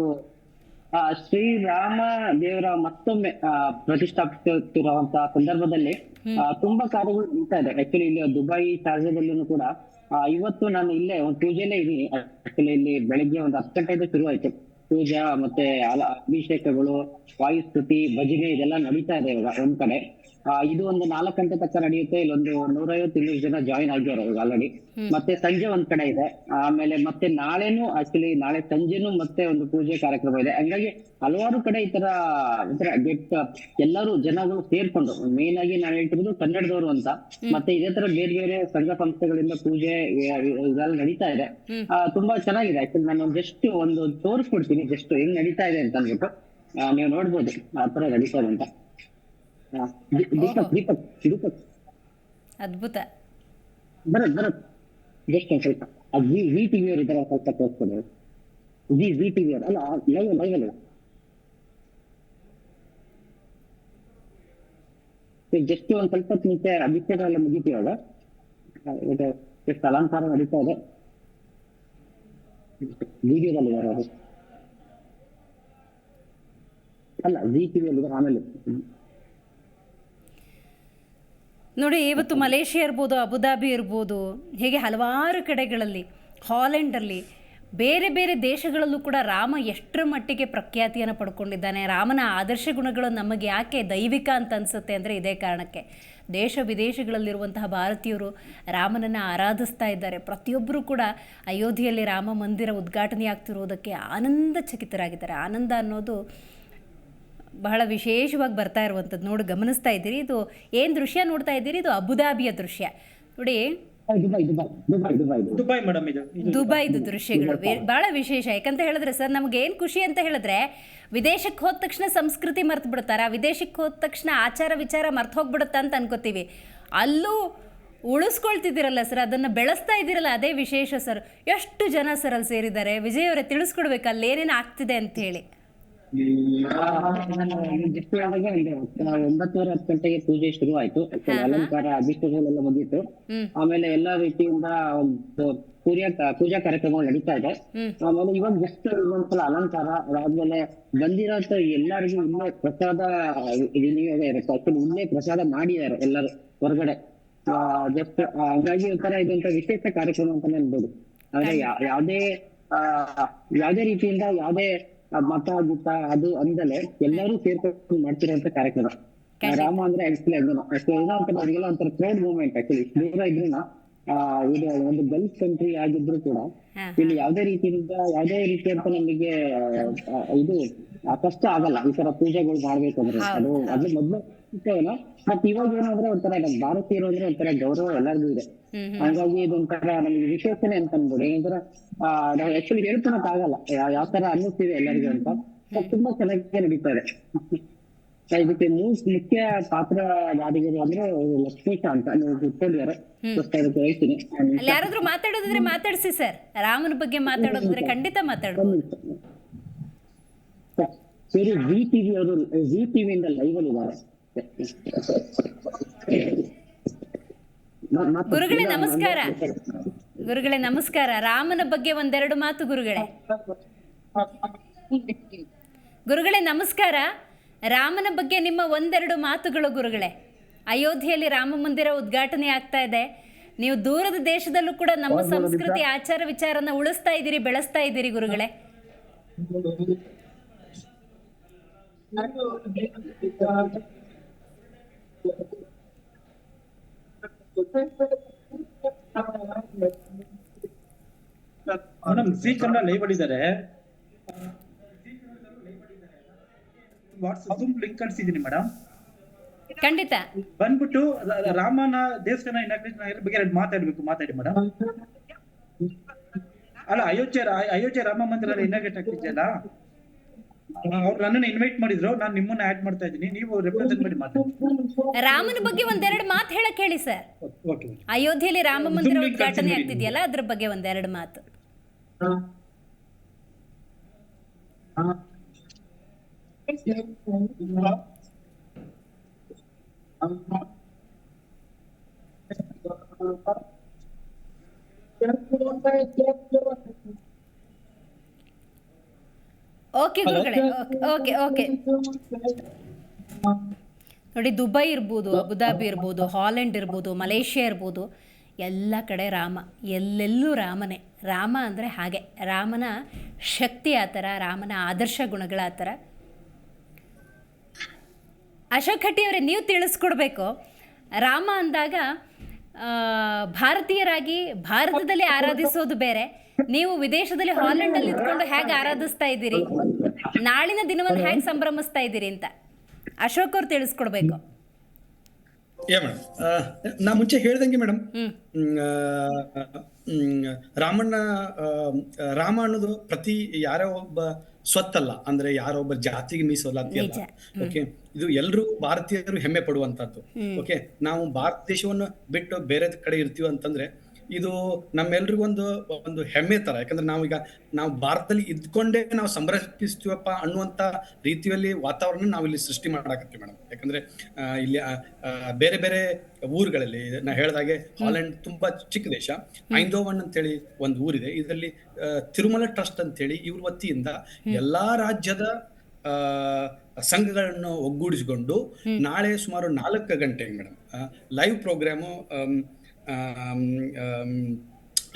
Speaker 5: ಶ್ರೀರಾಮ ದೇವರ ಮತ್ತೊಮ್ಮೆ ಪ್ರತಿಷ್ಠಾಪಿಸುತ್ತಿರುವಂತಹ ಸಂದರ್ಭದಲ್ಲಿ ತುಂಬಾ ಕಾರ್ಯಗಳು ನಡೀತಾ ಇದೆ. ಆಕ್ಚುಲಿ ಇಲ್ಲಿ ದುಬೈ ಶಾರ್ಜಾದಲ್ಲೂ ಕೂಡ ಇವತ್ತು ನಾನು ಇಲ್ಲೇ ಒಂದು ಪೂಜೆಯಲ್ಲೇ ಇದ್ದೀನಿ. ಆಕ್ಚುಲಿ ಇಲ್ಲಿ ಬೆಳಿಗ್ಗೆ ಒಂದು 10 ಗಂಟೆಯಿಂದ ಶುರು ಆಯ್ತು ಪೂಜಾ, ಮತ್ತೆ ಅಭಿಷೇಕಗಳು, ವಾಯುಸ್ತುತಿ, ಭಜನೆ ಇದೆಲ್ಲ ನಡೀತಾ ಇದೆ ಇವಾಗ ಒಂದ್ ಕಡೆ. ಇದು ಒಂದು 4 ಗಂಟೆ ತನಕ ನಡೆಯುತ್ತೆ. ಇಲ್ಲೊಂದು 150-200 ಜನ ಜಾಯಿನ್ ಆಗಿದ್ದಾರೆ ಇವಾಗ ಆಲ್ರೆಡಿ. ಮತ್ತೆ ಸಂಜೆ ಒಂದ್ ಕಡೆ ಇದೆ. ಆಮೇಲೆ ಮತ್ತೆ ನಾಳೆ ಸಂಜೆನೂ ಮತ್ತೆ ಒಂದು ಪೂಜೆ ಕಾರ್ಯಕ್ರಮ ಇದೆ. ಹಂಗಾಗಿ ಹಲವಾರು ಕಡೆ ಈ ತರ ಎಲ್ಲರೂ ಜನಗಳು ಸೇರ್ಕೊಂಡು, ಮೇನ್ ಆಗಿ ನಾನು ಹೇಳ್ತಿರೋದು ಕನ್ನಡದವರು ಅಂತ, ಮತ್ತೆ ಇದೇ ತರ ಬೇರೆ ಬೇರೆ ಸಂಘ ಸಂಸ್ಥೆಗಳಿಂದ ಪೂಜೆ ಇದೆಲ್ಲ ನಡೀತಾ ಇದೆ. ತುಂಬಾ ಚೆನ್ನಾಗಿದೆ. ಆಕ್ಚುಲಿ ನಾನು ಜಸ್ಟ್ ಒಂದು ತೋರಿಸ್ಕೊಡ್ತೀನಿ ಜಸ್ಟ್ ಹೆಂಗ್ ನಡೀತಾ ಇದೆ ಅಂತ ಅಂದ್ಬಿಟ್ಟು. ನೀವು ನೋಡ್ಬೋದು ಆ ತರ ನಡೀತಾ ಇದೆ ಅಂತ. ದೀಪಕ್
Speaker 1: ಅದ್ಭುತ.
Speaker 5: ಬರತ್ ಜಸ್ಟ್ ಒಂದ್ ಸ್ವಲ್ಪ ವಿ ಟಿವಿ ಅವ್ರು ಇದಾರೆ, ಸ್ವಲ್ಪ ತೋರಿಸ್ಕೊಡಿ. ವಿ ಟಿವಿ ಅವ್ರು ಅಲ್ಲ, ಲೈವ್ ಅಲ್ಲ, ಜಸ್ಟ್ ಒಂದ್ ಸ್ವಲ್ಪ ಮುಂಚೆ ಅಭಿಷೇಕ ಎಲ್ಲ ಮುಗಿತೀವಾಗ ಇದು ಎಷ್ಟು ಅಲಂಕಾರ ನಡೀತಾ ಇದೆ ವಿಡಿಯೋದಲ್ಲಿ ಇದಾರೆ ಅವರು. ಅಲ್ಲ, ವಿ ಟಿವಿ ಅಲ್ಲಿ ಇದಾರೆ. ಆಮೇಲೆ
Speaker 1: ನೋಡಿ, ಇವತ್ತು ಮಲೇಷ್ಯಾ ಇರ್ಬೋದು, ಅಬುದಾಬಿ ಇರ್ಬೋದು, ಹೀಗೆ ಹಲವಾರು ಕಡೆಗಳಲ್ಲಿ, ಹಾಲೆಂಡಲ್ಲಿ, ಬೇರೆ ಬೇರೆ ದೇಶಗಳಲ್ಲೂ ಕೂಡ ರಾಮ ಎಷ್ಟರ ಮಟ್ಟಿಗೆ ಪ್ರಖ್ಯಾತಿಯನ್ನು ಪಡ್ಕೊಂಡಿದ್ದಾನೆ. ರಾಮನ ಆದರ್ಶ ಗುಣಗಳು ನಮಗೆ ಯಾಕೆ ದೈವಿಕ ಅಂತ ಅನಿಸುತ್ತೆ ಅಂದರೆ ಇದೇ ಕಾರಣಕ್ಕೆ. ದೇಶ ವಿದೇಶಗಳಲ್ಲಿರುವಂತಹ ಭಾರತೀಯರು ರಾಮನನ್ನು ಆರಾಧಿಸ್ತಾ ಇದ್ದಾರೆ. ಪ್ರತಿಯೊಬ್ಬರೂ ಕೂಡ ಅಯೋಧ್ಯೆಯಲ್ಲಿ ರಾಮ ಮಂದಿರ ಉದ್ಘಾಟನೆ ಆಗ್ತಿರೋದಕ್ಕೆ ಆನಂದಚಕಿತರಾಗಿದ್ದಾರೆ. ಆನಂದ ಅನ್ನೋದು ಬಹಳ ವಿಶೇಷವಾಗಿ ಬರ್ತಾ ಇರುವಂಥದ್ದು. ನೋಡಿ, ಗಮನಿಸ್ತಾ ಇದ್ದೀರಿ, ಇದು ಏನು ದೃಶ್ಯ ನೋಡ್ತಾ ಇದ್ದೀರಿ, ಇದು ಅಬುದಾಬಿಯ ದೃಶ್ಯ ನೋಡಿ.
Speaker 3: ದುಬೈ ಮೇಡಮ್,
Speaker 1: ದುಬೈದು ದೃಶ್ಯಗಳು ಬಹಳ ವಿಶೇಷ. ಯಾಕಂತ ಹೇಳಿದ್ರೆ ಸರ್, ನಮ್ಗೆ ಏನು ಖುಷಿ ಅಂತ ಹೇಳಿದ್ರೆ, ವಿದೇಶಕ್ಕೆ ಹೋದ ತಕ್ಷಣ ಸಂಸ್ಕೃತಿ ಮರ್ತು ಬಿಡ್ತಾರ, ವಿದೇಶಕ್ಕೆ ಹೋದ ತಕ್ಷಣ ಆಚಾರ ವಿಚಾರ ಮರ್ತು ಹೋಗ್ಬಿಡುತ್ತಾ ಅಂತ ಅನ್ಕೋತೀವಿ. ಅಲ್ಲೂ ಉಳಿಸ್ಕೊಳ್ತಿದ್ದೀರಲ್ಲ ಸರ್, ಅದನ್ನು ಬೆಳೆಸ್ತಾ ಇದ್ದೀರಲ್ಲ, ಅದೇ ವಿಶೇಷ ಸರ್. ಎಷ್ಟು ಜನ ಸರ್ ಅಲ್ಲಿ ಸೇರಿದ್ದಾರೆ? ವಿಜಯ್ ಅವರೇ, ತಿಳಿಸ್ಕೊಡ್ಬೇಕು ಅಲ್ಲಿ ಏನೇನು ಆಗ್ತಿದೆ ಅಂತ ಹೇಳಿ.
Speaker 5: 9:30-10 ಗಂಟೆಗೆ ಪೂಜೆ ಶುರು ಆಯ್ತು. ಅಲಂಕಾರ, ಅಭಿಷೇಕಗಳೆಲ್ಲ ಮುಗೀತು. ಆಮೇಲೆ ಎಲ್ಲಾ ರೀತಿಯಿಂದ ಒಂದು ಪೂಜಾ ಕಾರ್ಯಕ್ರಮಗಳು ನಡೀತಾ ಇದೆ. ಆಮೇಲೆ ಇವಾಗ ಜಸ್ಟ್ ಇನ್ನೊಂದ್ಸಲ ಅಲಂಕಾರ ಅದಾದ್ಮೇಲೆ ಬಂದಿರೋ ಎಲ್ಲರಿಗೂ ಇಲ್ಲೇ ಪ್ರಸಾದ ವಿನಿಯೋಗ ಇರುತ್ತೆ. ಆಕ್ಚುಲಿ ಇಲ್ಲೇ ಪ್ರಸಾದ ಮಾಡಿದ್ದಾರೆ ಎಲ್ಲರೂ ಹೊರಗಡೆ. ಜಸ್ಟ್ ಹಂಗಾಗಿ ಒಂಥರ ಇದೊಂಥ ವಿಶೇಷ ಕಾರ್ಯಕ್ರಮ ಅಂತಾನೆ ಅನ್ಬೋದು. ಅಂದ್ರೆ ಯಾವ್ದೇ ರೀತಿಯಿಂದ ಯಾವ್ದೇ ಮತ ಗೀತ ಅದು ಅಂದಲೆ ಎಲ್ಲರೂ ಸೇರ್ಕೊಂಡು ಮಾಡ್ತಿರುವಂತ ಕಾರ್ಯಕ್ರಮ. ರಾಮ ಅಂದ್ರೆ ಆಕ್ಚುಲಿ ಏನೋ ಅಂತ ಅವ್ರಿಗೆಲ್ಲ ಒಂಥರ ಪ್ರೌಡ್ ಮೂವ್ಮೆಂಟ್. ಆಕ್ಚುಲಿ ದೂರ ಇದ್ರು ಇದು ಒಂದು ಗಲ್ಫ್ ಕಂಟ್ರಿ ಆಗಿದ್ರು ಕೂಡ ಇಲ್ಲಿ ಯಾವ್ದೇ ರೀತಿಯಂತ ನಮಗೆ ಇದು ಕಷ್ಟ ಆಗಲ್ಲ ಈ ತರ ಪೂಜೆಗಳು ಮಾಡ್ಬೇಕಂದ್ರೆ. ಅದು ಮೊದ್ಲು ಏನೋ, ಬಟ್ ಇವಾಗ ಏನಂದ್ರೆ ಒಂಥರ ನಮ್ಮ ಭಾರತೀಯರು ಅಂದ್ರೆ ಒಂಥರ ಗೌರವ ಎಲ್ಲರಿಗೂ ಇದೆ. ಹಾಗಾಗಿ ಇದೊಂಥರ ನಮ್ಗೆ ವಿಶೇಷಣೆ ಅಂತ ಅನ್ಬೋದು. ಏನಂದ್ರೆ ನಾವು ಆಕ್ಚುಲಿ ಹೇಳ್ಕೊಳಕ್ ಆಗಲ್ಲ ಯಾವ ತರ ಅನ್ನಿಸ್ತಿದೆ ಎಲ್ಲರಿಗೂ ಅಂತ. ತುಂಬಾ ಚೆನ್ನಾಗಿ ನಡೀತಾ ಇದೆ. ಇದಕ್ಕೆ ಮುಖ್ಯ ಪಾತ್ರಧಾರಿಗಳು ಅಂದ್ರೆ ಲಕ್ಷ್ಮೀಶ ಅಂತ ನೀವು ಇಟ್ಕೊಂಡಿದ್ದಾರೆ. ಹೇಳ್ತೀನಿ,
Speaker 1: ಯಾರಾದ್ರೂ ಮಾತಾಡೋದಿದ್ರೆ ಮಾತಾಡ್ಸಿ ಸರ್. ರಾಮನ ಬಗ್ಗೆ ಮಾತಾಡೋದಿದ್ರೆ ಖಂಡಿತ ಮಾತಾಡ್ಬೋದು.
Speaker 5: ಸರಿ, ವಿ ಟಿವಿಯಿಂದ ಲೈವ್ ಅಲ್ಲಿ ಇದ್ದಾರೆ.
Speaker 1: ಗುರುಗಳೇ ನಮಸ್ಕಾರ. ಗುರುಗಳೇ ನಮಸ್ಕಾರ. ರಾಮನ ಬಗ್ಗೆ ಒಂದೆರಡು ಮಾತು ಗುರುಗಳೇ. ಗುರುಗಳೇ ನಮಸ್ಕಾರ. ರಾಮನ ಬಗ್ಗೆ ನಿಮ್ಮ ಒಂದೆರಡು ಮಾತುಗಳು ಗುರುಗಳೇ. ಅಯೋಧ್ಯೆಯಲ್ಲಿ ರಾಮ ಮಂದಿರ ಉದ್ಘಾಟನೆ ಆಗ್ತಾ ಇದೆ. ನೀವು ದೂರದ ದೇಶದಲ್ಲೂ ಕೂಡ ನಮ್ಮ ಸಂಸ್ಕೃತಿ ಆಚಾರ ವಿಚಾರನ ಉಳಿಸ್ತಾ ಇದ್ದೀರಿ, ಬೆಳೆಸ್ತಾ ಇದ್ದೀರಿ ಗುರುಗಳೇ.
Speaker 3: ಮೇಡಮ್ ಜಿ ಕನ್ನಡ ಲೈವ್ ಅಲ್ಲಿದ್ದಾರೆ. ವಾಟ್ಸ್ಆಪ್ ಜೂಮ್ ಲಿಂಕ್ ಕಳಿಸಿದೀನಿ ಮೇಡಮ್.
Speaker 1: ಖಂಡಿತ
Speaker 3: ಬಂದ್ಬಿಟ್ಟು ರಾಮನ ದೇವಸ್ಥಾನ ಇನಾಗ್ರೇಷನ್ ಬಗ್ಗೆ ಮಾತಾಡಿ ಮೇಡಮ್. ಅಲ್ಲ, ಅಯೋಧ್ಯೆ ರಾಮ ಮಂದಿರ ಇನಾಗ್ರೇಟ್ ಆಗ್ತಿದೆಯಲ್ಲ, ಅವ್ರು ನನ್ನನ್ನು ಇನ್ವೈಟ್ ಮಾಡಿದ್ರು, ನಾನು ನಿಮ್ಮನ್ನ ಆಡ್ ಮಾಡ್ತಾ ಇದ್ದೀನಿ, ನೀವು ರೆಪ್ರೆಸೆಂಟ್ ಮಾಡಿ ಮಾತಾಡಿ.
Speaker 1: ರಾಮನ ಬಗ್ಗೆ ಒಂದೆರಡು ಮಾತು ಹೇಳಕ್ ಹೇಳಿ ಸರ್.
Speaker 3: ಓಕೆ.
Speaker 1: ಅಯೋಧ್ಯೆಯಲ್ಲಿ ರಾಮ ಮಂದಿರ ಉದ್ಘಾಟನೆ ಆಗ್ತಿದೆಯಲ್ಲ, ಅದ್ರ ಬಗ್ಗೆ ಒಂದೆರಡು ಮಾತು. ಓಕೆ ಗುರುಗಳೇ, ಓಕೆ ಓಕೆ. ನೋಡಿ, ದುಬೈ ಇರ್ಬೋದು, ಅಬುದಾಬಿ ಇರ್ಬೋದು, ಹಾಲೆಂಡ್ ಇರ್ಬೋದು, ಮಲೇಷ್ಯಾ ಇರ್ಬೋದು, ಎಲ್ಲ ಕಡೆ ರಾಮ, ಎಲ್ಲೆಲ್ಲೂ ರಾಮನೇ. ರಾಮ ಅಂದರೆ ಹಾಗೆ, ರಾಮನ ಶಕ್ತಿ ಆ ಥರ, ರಾಮನ ಆದರ್ಶ ಗುಣಗಳ ಆ ಥರ. ಅಶೋಕ್ ಹಟ್ಟಿ ಅವರೇ, ನೀವು ತಿಳಿಸ್ಕೊಡ್ಬೇಕು, ರಾಮ ಅಂದಾಗ ಭಾರತೀಯರಾಗಿ ಭಾರತದಲ್ಲಿ ಆರಾಧಿಸೋದು ಬೇರೆ, ನೀವು ವಿದೇಶದಲ್ಲಿ ಹಾಲೆಂಡಲ್ಲಿ ಇದ್ಕೊಂಡು ಹೇಗೆ ಆರಾಧಿಸ್ತಾ ಇದ್ದೀರಿ, ನಾಳಿನ ದಿನವನ್ನು ಹೇಗೆ ಸಂಭ್ರಮಿಸ್ತಾ ಇದ್ದೀರಿ ಅಂತ ಅಶೋಕ್ ಅವ್ರು ತಿಳಿಸ್ಕೊಡ್ಬೇಕು.
Speaker 4: ಮೇಡಮ್, ನಾ ಮುಂಚೆ ಹೇಳ್ದಂಗೆ ಮೇಡಮ್, ರಾಮ ಅನ್ನೋದು ಪ್ರತಿ ಯಾರೋ ಒಬ್ಬ ಸ್ವತ್ತಲ್ಲ, ಅಂದ್ರೆ ಯಾರೋ ಒಬ್ಬ ಜಾತಿಗೆ ಮೀಸಲಾತಿಯಲ್ಲ. ಓಕೆ, ಇದು ಎಲ್ಲರೂ ಭಾರತೀಯರು ಹೆಮ್ಮೆ ಪಡುವಂತದ್ದು. ಓಕೆ, ನಾವು ಭಾರತ ದೇಶವನ್ನು ಬಿಟ್ಟು ಬೇರೆ ಕಡೆ ಇರ್ತೀವಿ ಅಂತಂದ್ರೆ ಇದು ನಮ್ಮೆಲ್ರಿಗೂ ಒಂದು ಹೆಮ್ಮೆ ತರ. ಯಾಕಂದ್ರೆ ನಾವು ಭಾರತದಲ್ಲಿ ಇದ್ಕೊಂಡೇ ನಾವು ಸಂಭ್ರಮಿಸ್ತೀವಪ್ಪ ಅನ್ನುವಂತ ರೀತಿಯಲ್ಲಿ ವಾತಾವರಣ ನಾವಿಲ್ಲಿ ಸೃಷ್ಟಿ ಮಾಡಾಕತ್ತೀವಿ ಮೇಡಮ್. ಯಾಕಂದ್ರೆ ಇಲ್ಲಿ ಬೇರೆ ಬೇರೆ ಊರುಗಳಲ್ಲಿ ನಾ ಹೇಳ್ದಾಗೆ ಹಾಲೆಂಡ್ ತುಂಬಾ ಚಿಕ್ಕ ದೇಶ, ಐಂದೋವನ್ ಅಂತೇಳಿ ಒಂದು ಊರಿದೆ. ಇದರಲ್ಲಿ ತಿರುಮಲ ಟ್ರಸ್ಟ್ ಅಂತೇಳಿ ಇವ್ರ ವತಿಯಿಂದ ಎಲ್ಲಾ ರಾಜ್ಯದ ಸಂಘಗಳನ್ನು ಒಗ್ಗೂಡಿಸಿಕೊಂಡು ನಾಳೆ ಸುಮಾರು 4 ಗಂಟೆಗೆ ಮೇಡಮ್ ಲೈವ್ ಪ್ರೋಗ್ರಾಮು,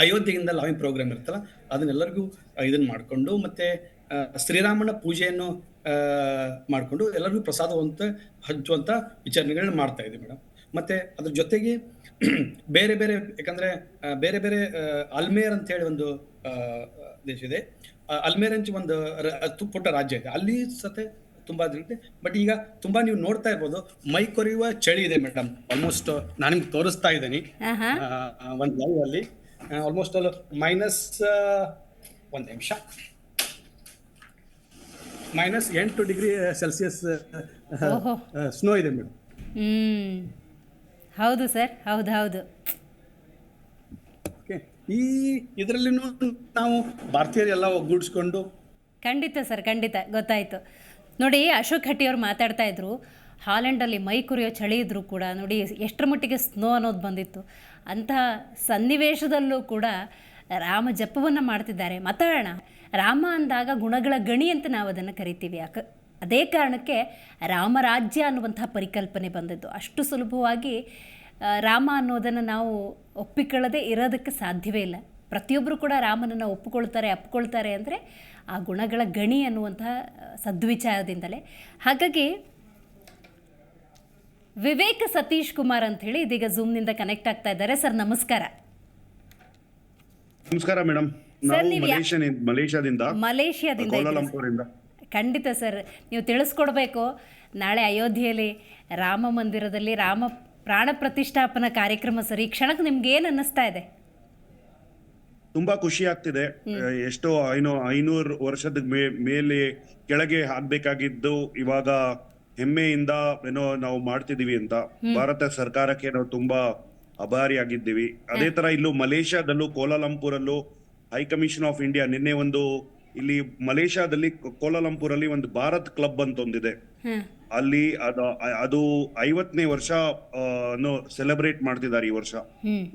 Speaker 4: ಅಯೋಧ್ಯೆಯಿಂದ ಲೈವ್ ಪ್ರೋಗ್ರಾಮ್ ಇರ್ತಲ್ಲ, ಅದನ್ನೆಲ್ಲರಿಗೂ ಇದನ್ನ ಮಾಡಿಕೊಂಡು ಮತ್ತೆ ಶ್ರೀರಾಮನ ಪೂಜೆಯನ್ನು ಮಾಡಿಕೊಂಡು ಎಲ್ಲರಿಗೂ ಪ್ರಸಾದವಂತ ಹಂಚುವಂತ ವಿಚಾರಣೆಗಳನ್ನ ಮಾಡ್ತಾ ಇದ್ದೀವಿ ಮೇಡಮ್. ಮತ್ತೆ ಅದ್ರ ಜೊತೆಗೆ ಬೇರೆ ಬೇರೆ, ಯಾಕಂದ್ರೆ ಬೇರೆ ಬೇರೆ ಅಲ್ಮೇರ್ ಅಂತ ಹೇಳಿ ಒಂದು ದೇಶ ಇದೆ. ಅಲ್ಮೇರ್ ಅಂತ ಒಂದು ಪುಟ್ಟ ರಾಜ್ಯ ಇದೆ, ಅಲ್ಲಿ ಸತೆ ತುಂಬಾ ಇರುತ್ತೆ. ಬಟ್ ಈಗ ತುಂಬಾ ನೀವು ನೋಡ್ತಾ ಇರ್ಬೋದು, ಮೈ ಕೊರೆಯುವ ಚಳಿ ಇದೆ ಮೇಡಮ್. ಆಲ್ಮೋಸ್ಟ್ ನಾನು ನಿಮ್ಗೆ ತೋರಿಸ್ತಾ ಇದ್ದೀನಿ ಒಂದು ಲೈವ್ ಅಲ್ಲಿ, ಆಲ್ಮೋಸ್ಟ್ ಅಲ್ಲಿ ಒಂದು ನಿಮಿಷ -8 ಡಿಗ್ರಿ ಸೆಲ್ಸಿಯಸ್ ಸ್ನೋ ಇದೆ ಮೇಡಮ್.
Speaker 1: ಹೌದು ಸರ್, ಹೌದು.
Speaker 4: ಓಕೆ, ಈ ಇದರಲ್ಲಿ ನಾವು ಭಾರತೀಯರು ಎಲ್ಲ ಒಗ್ಗೂಡಿಸ್ಕೊಂಡು.
Speaker 1: ಖಂಡಿತ ಸರ್, ಖಂಡಿತ ಗೊತ್ತಾಯಿತು. ನೋಡಿ, ಅಶೋಕ್ ಹಟ್ಟಿ ಅವರು ಮಾತಾಡ್ತಾ ಇದ್ರು, ಹಾಲೆಂಡಲ್ಲಿ ಮೈ ಕುರಿಯೋ ಚಳಿ ಇದ್ರೂ ಕೂಡ ನೋಡಿ ಎಷ್ಟರ ಮಟ್ಟಿಗೆ ಸ್ನೋ ಅನ್ನೋದು ಬಂದಿತ್ತು. ಅಂತಹ ಸನ್ನಿವೇಶದಲ್ಲೂ ಕೂಡ ರಾಮ ಜಪವನ್ನು ಮಾಡ್ತಿದ್ದಾರೆ. ಮಾತಾಡೋಣ, ರಾಮ ಅಂದಾಗ ಗುಣಗಳ ಗಣಿ ಅಂತ ನಾವು ಅದನ್ನು ಕರಿತೀವಿ. ಅದೇ ಕಾರಣಕ್ಕೆ ರಾಮರಾಜ್ಯ ಅನ್ನುವಂಥ ಪರಿಕಲ್ಪನೆ ಬಂದದ್ದು. ಅಷ್ಟು ಸುಲಭವಾಗಿ ರಾಮ ಅನ್ನೋದನ್ನು ನಾವು ಒಪ್ಪಿಕೊಳ್ಳದೆ ಇರೋದಕ್ಕೆ ಸಾಧ್ಯವೇ ಇಲ್ಲ. ಪ್ರತಿಯೊಬ್ಬರು ಕೂಡ ರಾಮನನ್ನು ಅಪ್ಪಿಕೊಳ್ತಾರೆ ಅಂದರೆ ಆ ಗುಣಗಳ ಗಣಿ ಅನ್ನುವಂತಹ ಸದ್ವಿಚಾರದಿಂದಲೇ. ಹಾಗಾಗಿ ವಿವೇಕ್ ಸತೀಶ್ ಕುಮಾರ್ ಅಂತ ಹೇಳಿ ಇದೀಗ ಝೂಮ್ನಿಂದ ಕನೆಕ್ಟ್ ಆಗ್ತಾ ಇದ್ದಾರೆ. ಸರ್ ನಮಸ್ಕಾರ.
Speaker 6: ನಮಸ್ಕಾರ ಮೇಡಮ್, ಮಲೇಷ್ಯಾದಿಂದ
Speaker 1: ಖಂಡಿತ ಸರ್, ನೀವು ತಿಳಿಸ್ಕೊಡ್ಬೇಕು. ನಾಳೆ ಅಯೋಧ್ಯೆಯಲ್ಲಿ ರಾಮ ಮಂದಿರದಲ್ಲಿ ರಾಮ ಪ್ರಾಣ ಪ್ರತಿಷ್ಠಾಪನಾ ಕಾರ್ಯಕ್ರಮ ಸರ್. ಈ ಕ್ಷಣಕ್ಕೆ ನಿಮ್ಗೆ ಏನು ಅನ್ನಿಸ್ತಾ ಇದೆ?
Speaker 6: ತುಂಬಾ ಖುಷಿ ಆಗ್ತಿದೆ. ಎಷ್ಟೋ 500 ವರ್ಷದ ಮೇಲೆ ಕೆಳಗೆ ಆಗ್ಬೇಕಾಗಿದ್ದು ಇವಾಗ ಹೆಮ್ಮೆಯಿಂದ ನಾವು ಮಾಡ್ತಿದೀವಿ ಅಂತ ಭಾರತ ಸರ್ಕಾರಕ್ಕೆ ನಾವು ತುಂಬಾ ಆಭಾರಿಯಾಗಿದ್ದೀವಿ. ಅದೇ ತರ ಇಲ್ಲೂ ಮಲೇಷ್ಯಾದಲ್ಲೂ ಕೋಲಾಲಂಪುರಲ್ಲೂ ಹೈಕಮಿಷನ್ ಆಫ್ ಇಂಡಿಯಾ ನಿನ್ನೆ ಇಲ್ಲಿ ಮಲೇಷ್ಯಾದಲ್ಲಿ ಕೋಲಾಲಂಪುರಲ್ಲಿ ಒಂದು ಭಾರತ್ ಕ್ಲಬ್ ಅಂತ ಒಂದಿದೆ. ಅಲ್ಲಿ ಅದು 50ನೇ ವರ್ಷ ಸೆಲೆಬ್ರೇಟ್ ಮಾಡ್ತಿದ್ದಾರೆ ಈ ವರ್ಷ.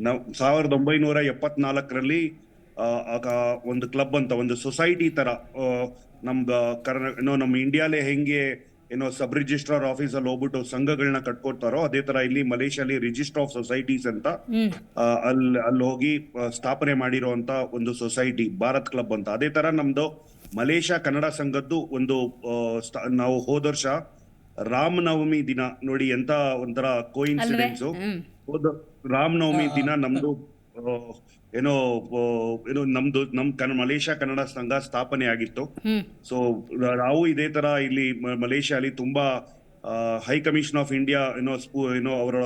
Speaker 6: 1974ರಲ್ಲಿ ಒಂದು ಕ್ಲಬ್ ಅಂತ ಒಂದು ಸೊಸೈಟಿ ತರ ನಮ್ಮ ಇಂಡಿಯಾಲೇ ಹೆಂಗೆ ಸಬ್ ರಿಜಿಸ್ಟ್ರಾರ್ ಆಫೀಸ್ ಅಲ್ಲಿ ಹೋಗ್ಬಿಟ್ಟು ಸಂಘಗಳನ್ನ ಕಟ್ಕೊಡ್ತಾರೋ ಅದೇ ತರ ಇಲ್ಲಿ ಮಲೇಷ್ಯಾಲಿ ರಿಜಿಸ್ಟರ್ ಆಫ್ ಸೊಸೈಟೀಸ್ ಅಂತ ಅಲ್ಲಿ ಹೋಗಿ ಸ್ಥಾಪನೆ ಮಾಡಿರುವಂತ ಒಂದು ಸೊಸೈಟಿ ಭಾರತ್ ಕ್ಲಬ್ ಅಂತ. ಅದೇ ತರ ನಮ್ದು ಮಲೇಷ್ಯಾ ಕನ್ನಡ ಸಂಘದ್ದು ಒಂದು ನಾವು ಹೋದ ವರ್ಷ ರಾಮನವಮಿ ದಿನ ನೋಡಿ ಎಂತ ಒಂಥರ ಕೋಇನ್ಸಿಡೆನ್ಸ್. ರಾಮನವಮಿ ದಿನ ನಮ್ದು ಏನೋ ಮಲೇಷ್ಯಾ ಕನ್ನಡ ಸಂಘ ಸ್ಥಾಪನೆ ಆಗಿತ್ತು. ಸೊ ನಾವು ಇದೇ ತರ ಇಲ್ಲಿ ಮಲೇಷ್ಯಾಲಿ ತುಂಬಾ ಹೈ ಕಮಿಷನ್ ಆಫ್ ಇಂಡಿಯಾ ಏನೋ ಅವರ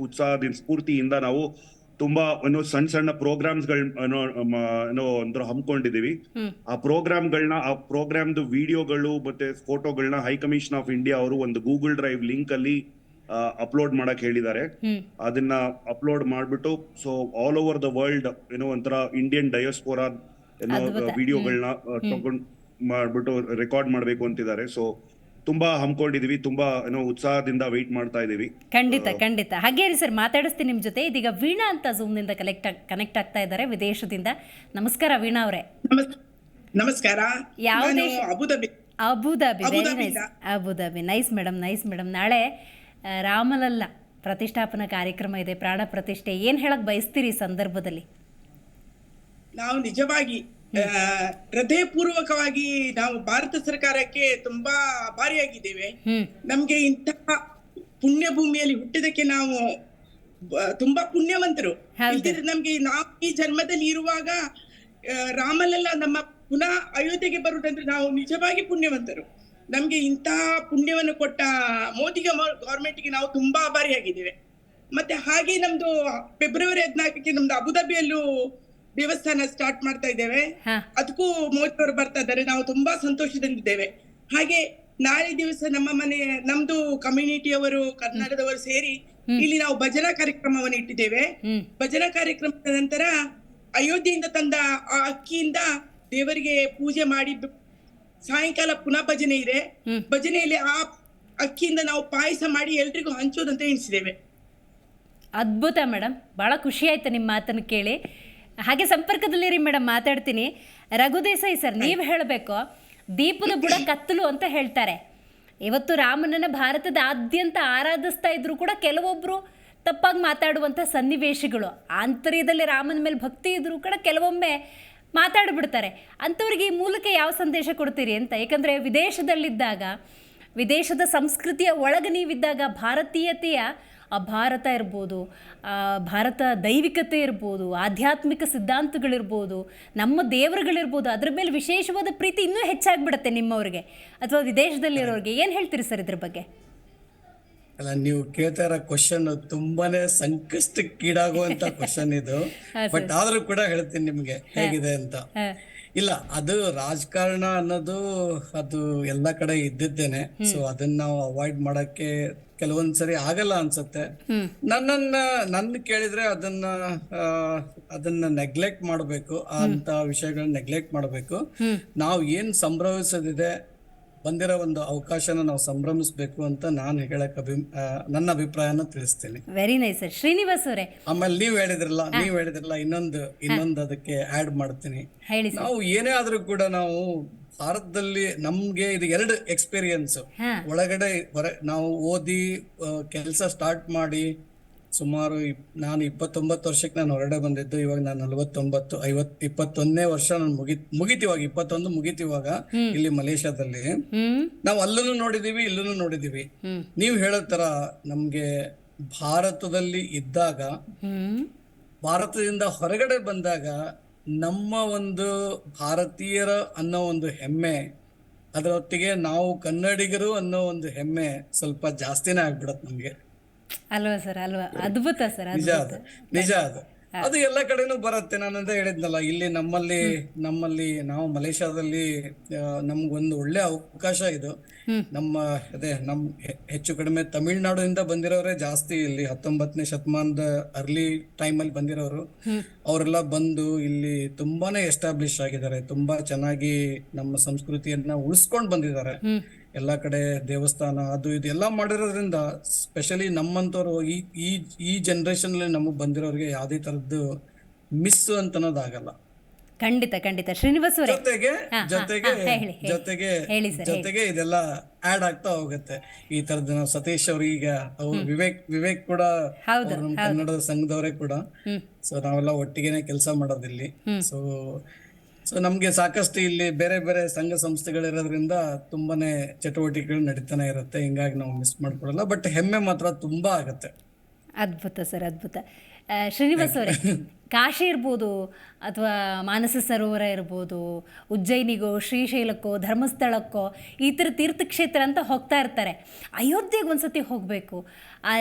Speaker 6: ಉತ್ಸಾಹದಿಂದ ಸ್ಫೂರ್ತಿಯಿಂದ ನಾವು ತುಂಬಾ ಸಣ್ಣ ಸಣ್ಣ ಪ್ರೋಗ್ರಾಮ್ಸ್ಗಳನ್ನ ಹಮ್ಮಿಕೊಂಡಿದೀವಿ. ಆ ಪ್ರೋಗ್ರಾಮ್ದು ವಿಡಿಯೋಗಳು ಮತ್ತೆ ಫೋಟೋಗಳನ್ನ ಹೈ ಕಮಿಷನ್ ಆಫ್ ಇಂಡಿಯಾ ಅವರು ಒಂದು ಗೂಗಲ್ ಡ್ರೈವ್ ಲಿಂಕ್ ಅಲ್ಲಿ ಅಪ್ಲೋಡ್ ಮಾಡಕ್ ಹೇಳಿದ್ದಾರೆ. ಅದನ್ನ ಅಪ್ಲೋಡ್ ಮಾಡ್ಬಿಟ್ಟು so all over the world ಒಂಥರ ಇಂಡಿಯನ್ ಡಯೋಸ್ಪೋರಾ ವಿಡಿಯೋಗಳನ್ನ ತಗೊಂಡ್ ಮಾಡ್ಬಿಟ್ಟು ರೆಕಾರ್ಡ್ ಮಾಡ್ಬೇಕು ಅಂತಿದ್ದಾರೆ. ಸೊ ತುಂಬಾ ಹಮ್ಮಿಕೊಂಡಿದೀವಿ, ತುಂಬಾ ಉತ್ಸಾಹದಿಂದ ವೆಯ್ಟ್ ಮಾಡ್ತಾ ಇದೀವಿ.
Speaker 1: ಖಂಡಿತ ಹಾಗೆ ರೀ ಸರ್, ಮಾತಾಡಿಸ್ತೀನಿ ನಿಮ್ಮ ಜೊತೆ. ಇದೀಗ ವೀಣಾ ಅಂತ ಝೂಮ್ನಿಂದ ಕನೆಕ್ಟ್ ಆಗ್ತಾ ಇದ್ದಾರೆ ವಿದೇಶದಿಂದ. ನಮಸ್ಕಾರ ವೀಣಾ ಅವರೇ.
Speaker 7: ನಮಸ್ಕಾರ.
Speaker 1: ಯಾವ ದೇಶ?
Speaker 7: ಅಬುದಾಬಿ.
Speaker 1: ಅಬುದಾಬಿ. Nice madam. ನಾಳೆ ರಾಮಲಲ್ಲ ಪ್ರತಿಷ್ಠಾಪನಾ ಕಾರ್ಯಕ್ರಮ ಇದೆ, ಪ್ರಾಣ ಪ್ರತಿಷ್ಠೆ. ಏನ್ ಹೇಳಕ್ ಬಯಸ್ತೀರಿ ಈ ಸಂದರ್ಭದಲ್ಲಿ?
Speaker 7: ನಾವು ನಿಜವಾಗಿ ಹೃದಯಪೂರ್ವಕವಾಗಿ ನಾವು ಭಾರತ ಸರ್ಕಾರಕ್ಕೆ ತುಂಬಾ ಆಭಾರಿಯಾಗಿದ್ದೇವೆ. ನಮ್ಗೆ ಇಂತಹ ಪುಣ್ಯ ಭೂಮಿಯಲ್ಲಿ ಹುಟ್ಟಿದಕ್ಕೆ ನಾವು ತುಂಬಾ ಪುಣ್ಯವಂತರು. ನಮ್ಗೆ ನಾವು ಈ ಜನ್ಮದಲ್ಲಿ ಇರುವಾಗ ರಾಮಲಲ್ಲ ನಮ್ಮ ಪುನಃ ಅಯೋಧ್ಯೆಗೆ ಬರುವುದಂದ್ರೆ ನಾವು ನಿಜವಾಗಿ ಪುಣ್ಯವಂತರು. ನಮ್ಗೆ ಇಂತಹ ಪುಣ್ಯವನ್ನು ಕೊಟ್ಟ ಮೋದಿ ಗವರ್ಮೆಂಟ್ಗೆ ನಾವು ತುಂಬಾ ಆಭಾರಿಯಾಗಿದ್ದೇವೆ. ಮತ್ತೆ ಹಾಗೆ ನಮ್ದು ಫೆಬ್ರವರಿ 14ಕ್ಕೆ ನಮ್ದು ಅಬುದಾಬಿಯಲ್ಲೂ ದೇವಸ್ಥಾನ ಸ್ಟಾರ್ಟ್ ಮಾಡ್ತಾ ಇದ್ದೇವೆ. ಅದಕ್ಕೂ ಮೋದಿ ಅವರು ಬರ್ತಾ ಇದ್ದಾರೆ. ನಾವು ತುಂಬಾ ಸಂತೋಷದಲ್ಲಿದ್ದೇವೆ. ಹಾಗೆ ನಾಳೆ ದಿವಸ ನಮ್ದು ಕಮ್ಯುನಿಟಿಯವರು ಕನ್ನಡದವರು ಸೇರಿ ಇಲ್ಲಿ ನಾವು ಭಜನಾ ಕಾರ್ಯಕ್ರಮವನ್ನು ಇಟ್ಟಿದ್ದೇವೆ. ಭಜನಾ ಕಾರ್ಯಕ್ರಮದ ನಂತರ ಅಯೋಧ್ಯೆಯಿಂದ ತಂದ ಆ ಅಕ್ಕಿಯಿಂದ ದೇವರಿಗೆ ಪೂಜೆ ಮಾಡಿ ಸಾಯಂಕಾಲ ಪುನಃ ಭಜನೆ ಇದೆ. ಭಜನೆಯಲ್ಲಿ ಆ ಅಕ್ಕಿಯಿಂದ ನಾವು ಪಾಯಸ ಮಾಡಿ ಎಲ್ರಿಗೂ ಹಂಚೋದಂತ ಎಣಿಸಿದ್ದೇವೆ.
Speaker 1: ಅದ್ಭುತ ಮೇಡಮ್, ಬಹಳ ಖುಷಿ ಆಯ್ತು ನಿಮ್ಮ ಮಾತನ್ನು ಕೇಳಿ. ಹಾಗೆ ಸಂಪರ್ಕದಲ್ಲಿರಿ ಮೇಡಮ್, ಮಾತಾಡ್ತೀನಿ. ರಘು ದೇಸಾಯಿ ಸರ್, ನೀವು ಹೇಳಬೇಕು, ದೀಪದ ಬುಡ ಕತ್ತಲು ಅಂತ ಹೇಳ್ತಾರೆ. ಇವತ್ತು ರಾಮನನ್ನ ಭಾರತದಾದ್ಯಂತ ಆರಾಧಿಸ್ತಾ ಇದ್ರು ಕೂಡ ಕೆಲವೊಬ್ರು ತಪ್ಪಾಗಿ ಮಾತಾಡುವಂಥ ಸನ್ನಿವೇಶಗಳು, ಆಂತರ್ಯದಲ್ಲಿ ರಾಮನ ಮೇಲೆ ಭಕ್ತಿ ಇದ್ರೂ ಕೂಡ ಕೆಲವೊಮ್ಮೆ ಮಾತಾಡ್ಬಿಡ್ತಾರೆ. ಅಂಥವ್ರಿಗೆ ಈ ಮೂಲಕ ಯಾವ ಸಂದೇಶ ಕೊಡ್ತೀರಿ ಅಂತ? ಯಾಕಂದರೆ ವಿದೇಶದಲ್ಲಿದ್ದಾಗ, ವಿದೇಶದ ಸಂಸ್ಕೃತಿಯ ಒಳಗೆ ನೀವಿದ್ದಾಗ ಭಾರತೀಯತೆಯ ಆ ಭಾರತ ಇರ್ಬೋದು, ಭಾರತ ದೈವಿಕತೆ ಇರ್ಬೋದು, ಆಧ್ಯಾತ್ಮಿಕ ಸಿದ್ಧಾಂತಗಳಿರ್ಬೋದು, ನಮ್ಮ ದೇವರುಗಳಿರ್ಬೋದು, ಅದ್ರ ಮೇಲೆ ವಿಶೇಷವಾದ ಪ್ರೀತಿ ಇನ್ನೂ ಹೆಚ್ಚಾಗ್ಬಿಡುತ್ತೆ ನಿಮ್ಮವ್ರಿಗೆ ಅಥವಾ ವಿದೇಶದಲ್ಲಿರೋರಿಗೆ. ಏನು ಹೇಳ್ತೀರಿ ಸರ್ ಇದ್ರ ಬಗ್ಗೆ?
Speaker 2: ಅಲ್ಲ, ನೀವು ಕೇಳ್ತಾ ಇರೋ ಕ್ವಶನ್ ತುಂಬಾನೇ ಸಂಕಷ್ಟಕ್ಕೀಡಾಗುವಂತ ಕ್ವಶನ್ ಇದು. ಬಟ್ ಆದ್ರೂ ಕೂಡ ಹೇಳ್ತೀನಿ ನಿಮ್ಗೆ ಹೇಗಿದೆ ಅಂತ. ಇಲ್ಲ, ಅದು ರಾಜಕಾರಣ ಅನ್ನೋದು ಅದು ಎಲ್ಲ ಕಡೆ ಇದ್ದಿದ್ದೇನೆ. ಸೊ ಅದನ್ನ ನಾವು ಅವಾಯ್ಡ್ ಮಾಡಕ್ಕೆ ಕೆಲವೊಂದ್ಸರಿ ಆಗಲ್ಲ ಅನ್ಸುತ್ತೆ. ನನ್ನ ಕೇಳಿದ್ರೆ ಅದನ್ನ ನೆಗ್ಲೆಕ್ಟ್ ಮಾಡಬೇಕು, ಅಂತ ವಿಷಯಗಳನ್ನ ನೆಗ್ಲೆಕ್ಟ್ ಮಾಡಬೇಕು. ನಾವು ಏನ್ ಸಂಭ್ರಮಿಸೋದಿದೆ, ಬಂದಿರೋ ಒಂದು ಅವಕಾಶನ ನಾವು ಸಂಭ್ರಮಿಸ್ಬೇಕು ಅಂತ ನಾನು ಹೇಳಕ್ ನನ್ನ ಅಭಿಪ್ರಾಯನ ತಿಳಿಸ್ತೇನೆ.
Speaker 1: Very nice sir. ಶ್ರೀನಿವಾಸ್ ಅವರೇ,
Speaker 2: ಆಮೇಲೆ ನೀವ್ ಹೇಳಿದ್ರಲ್ಲ ಇನ್ನೊಂದು ಅದಕ್ಕೆ ಆಡ್ ಮಾಡ್ತೀನಿ. ನಾವು ಏನೇ ಆದ್ರೂ ಕೂಡ ನಾವು ಭಾರತದಲ್ಲಿ ನಮ್ಗೆ ಇದು 2 ಎಕ್ಸ್ಪೀರಿಯನ್ಸ್. ಒಳಗಡೆ ನಾವು ಓದಿ ಕೆಲಸ ಸ್ಟಾರ್ಟ್ ಮಾಡಿ ಸುಮಾರು ನಾನು 29 ವರ್ಷಕ್ಕೆ ನಾನು ಹೊರಗಡೆ ಬಂದಿದ್ದು. ಇವಾಗ ನಾನು 21ನೇ ವರ್ಷ ನಾನು ಮುಗಿತಿವಾಗ 21 ಮುಗಿತಿವಾಗ ಇಲ್ಲಿ ಮಲೇಷ್ಯಾದಲ್ಲಿ. ನಾವು ಅಲ್ಲೂ ನೋಡಿದೀವಿ, ಇಲ್ಲೂ ನೋಡಿದೀವಿ. ನೀವು ಹೇಳೋ ತರ ನಮ್ಗೆ ಭಾರತದಲ್ಲಿ ಇದ್ದಾಗ, ಭಾರತದಿಂದ ಹೊರಗಡೆ ಬಂದಾಗ ನಮ್ಮ ಒಂದು ಭಾರತೀಯರ ಅನ್ನೋ ಒಂದು ಹೆಮ್ಮೆ, ಅದರೊಟ್ಟಿಗೆ ನಾವು ಕನ್ನಡಿಗರು ಅನ್ನೋ ಒಂದು ಹೆಮ್ಮೆ ಸ್ವಲ್ಪ ಜಾಸ್ತಿನೇ ಆಗ್ಬಿಡತ್ ನಮ್ಗೆ.
Speaker 1: ಅಲ್ವಾ ಸರ್? ಅಲ್ವಾ? ಅದ್ಭುತ ಸರ್.
Speaker 2: ನಿಜ ಅದು ಎಲ್ಲ ಕಡೆನೂ ಬರುತ್ತೆ. ನಾನಂತ ಹೇಳಿದ್ನಲ್ಲ, ಇಲ್ಲಿ ನಮ್ಮಲ್ಲಿ ನಾವು ಮಲೇಷ್ಯಾದಲ್ಲಿ ನಮ್ಗೊಂದು ಒಳ್ಳೆ ಅವಕಾಶ ಇದು. ನಮ್ ಹೆಚ್ಚು ಕಡಿಮೆ ತಮಿಳ್ನಾಡಿಂದ ಬಂದಿರೋರೇ ಜಾಸ್ತಿ ಇಲ್ಲಿ. 19ನೇ ಶತಮಾನದ ಅರ್ಲಿ ಟೈಮಲ್ಲಿ ಬಂದಿರೋರು ಅವರೆಲ್ಲ ಬಂದು ಇಲ್ಲಿ ತುಂಬಾನೇ ಎಸ್ಟಾಬ್ಲಿಷ್ ಆಗಿದ್ದಾರೆ. ತುಂಬಾ ಚೆನ್ನಾಗಿ ನಮ್ಮ ಸಂಸ್ಕೃತಿಯನ್ನ ಉಳಿಸ್ಕೊಂಡ್ ಬಂದಿದ್ದಾರೆ. ಎಲ್ಲಾ ಕಡೆ ದೇವಸ್ಥಾನ ಅದು ಇದು ಎಲ್ಲ ಮಾಡಿರೋದ್ರಿಂದ, ಸ್ಪೆಷಲಿ ನಮ್ಮಂತವ್ರು ಈ ಜನರೇಷನ್ ಅಲ್ಲಿ ನಮಗ್ ಬಂದಿರೋರಿಗೆ ಯಾವ್ದೇ ತರದ್ದು ಮಿಸ್ ಅಂತ ಅನ್ನೋದಾಗಲ್ಲ.
Speaker 1: ಖಂಡಿತ ಶ್ರೀನಿವಾಸ್ ಅವರೇ,
Speaker 2: ಜೊತೆಗೆ ಇದೆಲ್ಲ ಆಡ್ ಆಗ್ತಾ ಹೋಗುತ್ತೆ. ಈ ತರದ್ದು ನಾವು ಸತೀಶ್ ಅವ್ರು, ಈಗ ಅವ್ರು ವಿವೇಕ್ ಕೂಡ ನಮ್ಮ ಕನ್ನಡದ ಸಂಘದವರೇ ಕೂಡ. ಸೊ ನಾವೆಲ್ಲ ಒಟ್ಟಿಗೆನೆ ಕೆಲಸ ಮಾಡೋದಿಲ್ಲಿ. ಸೊ ನಮ್ಗೆ ಸಾಕಷ್ಟು ಇಲ್ಲಿ ಬೇರೆ ಬೇರೆ ಸಂಘ ಸಂಸ್ಥೆಗಳಿರೋದ್ರಿಂದ ತುಂಬಾನೇ ಚಟುವಟಿಕೆಗಳು ನಡೀತಾನೆ ಇರುತ್ತೆ, ಹಿಂಗಾಗಿ ನಾವು ಮಿಸ್ ಮಾಡ್ಕೊಡಲ್ಲ. ಬಟ್ ಹೆಮ್ಮೆ ಮಾತ್ರ ತುಂಬಾ ಆಗುತ್ತೆ.
Speaker 1: ಅದ್ಭುತ ಸರ್, ಅದ್ಭುತ. ಶ್ರೀನಿವಾಸ್ ಅವರೇ, ಕಾಶಿ ಇರ್ಬೋದು ಅಥವಾ ಮಾನಸ ಸರೋವರ ಇರ್ಬೋದು, ಉಜ್ಜಯಿನಿಗೋ ಶ್ರೀಶೈಲಕ್ಕೋ ಧರ್ಮಸ್ಥಳಕ್ಕೋ ಈ ಥರ ತೀರ್ಥಕ್ಷೇತ್ರ ಅಂತ ಹೋಗ್ತಾ ಇರ್ತಾರೆ. ಅಯೋಧ್ಯೆಗೆ ಒಂದ್ಸತಿ ಹೋಗಬೇಕು, ಆ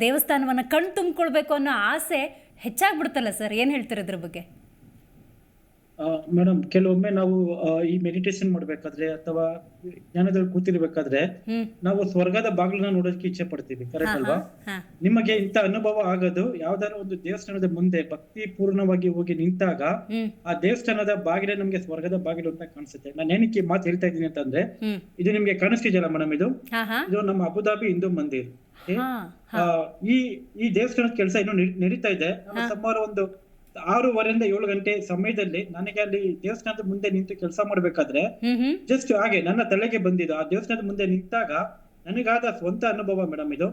Speaker 1: ದೇವಸ್ಥಾನವನ್ನು ಕಣ್ಣು ತುಂಬಿಕೊಳ್ಬೇಕು ಅನ್ನೋ ಆಸೆ ಹೆಚ್ಚಾಗ್ಬಿಡ್ತಲ್ಲ ಸರ್, ಏನು ಹೇಳ್ತೀರ ಇದ್ರ ಬಗ್ಗೆ?
Speaker 3: ಮೇಡಮ್, ಕೆಲವೊಮ್ಮೆ ನಾವು ಈ ಮೆಡಿಟೇಷನ್ ಮಾಡ್ಬೇಕಾದ್ರೆ ಅಥವಾ ಜ್ಞಾನದಲ್ಲಿ ಕೂತಿರ್ಬೇಕಾದ್ರೆ ನಾವು ಸ್ವರ್ಗದ ಬಾಗಿಲನ್ನ ನೋಡೋದಕ್ಕೆ ಇಚ್ಛೆ ಪಡ್ತೀವಿ, ಕರೆಕ್ಟ್ ಅಲ್ವಾ? ನಿಮಗೆ ಇಂಥ ಅನುಭವ ಆಗೋದು ಯಾವ್ದಾರ ಒಂದು ದೇವಸ್ಥಾನದ ಮುಂದೆ ಭಕ್ತಿ ಪೂರ್ಣವಾಗಿ ಹೋಗಿ ನಿಂತಾಗ ಆ ದೇವಸ್ಥಾನದ ಬಾಗಿಲೇ ನಮ್ಗೆ ಸ್ವರ್ಗದ ಬಾಗಿಲು ಅಂತ ಕಾಣಿಸುತ್ತೆ. ನಾನು ಏನಕ್ಕೆ ಮಾತು ಹೇಳ್ತಾ ಇದ್ದೀನಿ ಅಂತಂದ್ರೆ, ಇದು ನಿಮ್ಗೆ ಕಾಣಿಸ್ತಿದೆಯಲ್ಲ ಮೇಡಮ್, ಇದು ನಮ್ಮ ಅಬುದಾಬಿ ಹಿಂದೂ ಮಂದಿರ್. ಈ ದೇವಸ್ಥಾನದ ಕೆಲಸ ಇನ್ನು ನಡೀತಾ ಇದೆ. ಸುಮಾರು ಒಂದು 6:30 7 ಗಂಟೆ ಸಮಯದಲ್ಲಿ ನನಗೆ ಅಲ್ಲಿ ದೇವಸ್ಥಾನದ ಮುಂದೆ ನಿಂತು ಕೆಲಸ ಮಾಡ್ಬೇಕಾದ್ರೆ ಜಸ್ಟ್ ಹಾಗೆ ನನ್ನ ತಲೆಗೆ ಬಂದಿದ್ದು, ಆ ದೇವಸ್ಥಾನದ ಮುಂದೆ ನಿಂತಾಗ ನನಗಾದ ಸ್ವಂತ ಅನುಭವ ಮೇಡಮ್ ಇದು.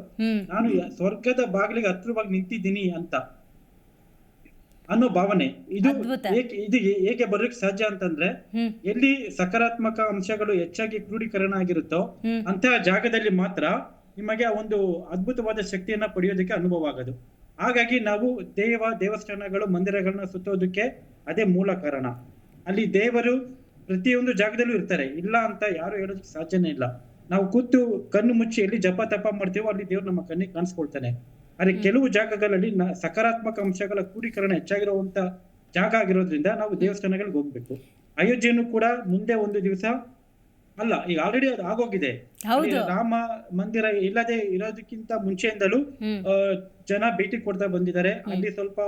Speaker 3: ನಾನು ಸ್ವರ್ಗದ ಬಾಗಿಲಿಗೆ ಹತ್ರವಾಗಿ ನಿಂತಿದ್ದೀನಿ ಅಂತ ಅನ್ನೋ ಭಾವನೆ. ಇದು ಹೇಗೆ ಬರೋಕ್ ಸಾಧ್ಯ ಅಂತಂದ್ರೆ, ಎಲ್ಲಿ ಸಕಾರಾತ್ಮಕ ಅಂಶಗಳು ಹೆಚ್ಚಾಗಿ ಕ್ರೋಢೀಕರಣ ಆಗಿರುತ್ತೋ ಅಂತಹ ಜಾಗದಲ್ಲಿ ಮಾತ್ರ ನಿಮಗೆ ಒಂದು ಅದ್ಭುತವಾದ ಶಕ್ತಿಯನ್ನ ಪಡೆಯೋದಕ್ಕೆ ಅನುಭವ ಆಗೋದು. ಹಾಗಾಗಿ ನಾವು ದೇವಸ್ಥಾನಗಳು ಮಂದಿರಗಳನ್ನ ಸುತ್ತೋದಕ್ಕೆ ಅದೇ ಮೂಲ ಕಾರಣ. ಅಲ್ಲಿ ದೇವರು ಪ್ರತಿಯೊಂದು ಜಾಗದಲ್ಲೂ ಇರ್ತಾರೆ, ಇಲ್ಲ ಅಂತ ಯಾರು ಹೇಳೋದಕ್ಕೆ ಸಾಧ್ಯನೇ ಇಲ್ಲ. ನಾವು ಕೂತು ಕಣ್ಣು ಮುಚ್ಚಿ ಎಲ್ಲಿ ಜಪ ತಪ ಮಾಡ್ತೀವೋ ಅಲ್ಲಿ ದೇವ್ರು ನಮ್ಮ ಕಣ್ಣಿಗೆ ಕಾಣಿಸ್ಕೊಳ್ತಾನೆ. ಆದ್ರೆ ಕೆಲವು ಜಾಗಗಳಲ್ಲಿ ಸಕಾರಾತ್ಮಕ ಅಂಶಗಳ ಕ್ರೋಢೀಕರಣ ಹೆಚ್ಚಾಗಿರುವಂತ ಜಾಗ ಆಗಿರೋದ್ರಿಂದ ನಾವು ದೇವಸ್ಥಾನಗಳಿಗೆ ಹೋಗ್ಬೇಕು. ಅಯೋಧ್ಯೆಯನ್ನು ಕೂಡ ಮುಂದೆ ಒಂದು ದಿವಸ ಅಲ್ಲ, ಈಗ ಆಲ್ರೆಡಿ ಅದು ಆಗೋಗಿದೆ. ರಾಮ ಮಂದಿರ ಇಲ್ಲದೆ ಇರೋದಕ್ಕಿಂತ ಮುಂಚೆಯಿಂದಲೂ ಜನ ಭೇಟಿ ಕೊಡ್ತಾ ಬಂದಿದ್ದಾರೆ. ಅಲ್ಲಿ ಸ್ವಲ್ಪ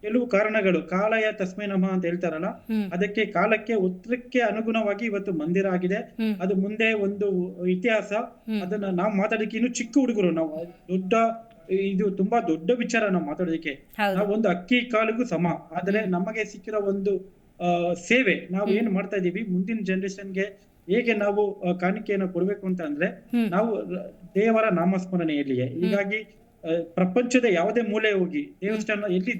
Speaker 3: ಕೆಲವು ಕಾರಣಗಳು, ಕಾಲಯ ತಸ್ಮೈ ನಮಃ ಅಂತ ಹೇಳ್ತಾರಲ್ಲ, ಅದಕ್ಕೆ ಕಾಲಕ್ಕೆ ಉತ್ತರಕ್ಕೆ ಅನುಗುಣವಾಗಿ ಇವತ್ತು ಮಂದಿರ ಆಗಿದೆ. ಅದು ಮುಂದೆ ಒಂದು ಇತಿಹಾಸ. ಅದನ್ನ ನಾವು ಮಾತಾಡೋದಕ್ಕೆ ಇನ್ನು ಚಿಕ್ಕ ಹುಡುಗರು, ನಾವು ಇದು ತುಂಬಾ ದೊಡ್ಡ ವಿಚಾರ ನಾವು ಮಾತಾಡೋದಕ್ಕೆ. ನಾವು ಒಂದು ಅಕ್ಕಿ ಕಾಲಿಗೂ ಸಮ. ಆದ್ರೆ ನಮಗೆ ಸಿಕ್ಕಿರೋ ಒಂದು ಸೇವೆ ನಾವು ಏನ್ ಮಾಡ್ತಾ ಇದೀವಿ, ಮುಂದಿನ ಜನರೇಷನ್ಗೆ ಹೇಗೆ ನಾವು ಕಾಣಿಕೆಯನ್ನು ಕೊಡ್ಬೇಕು ಅಂತ ಅಂದ್ರೆ ನಾವು ದೇವರ ನಾಮಸ್ಮರಣೆಯಲ್ಲಿಯೇ. ಹೀಗಾಗಿ ಪ್ರಪಂಚದ ಯಾವುದೇ ಮೂಲೆ ಹೋಗಿ ದೇವಸ್ಥಾನ ಎಲ್ಲಿ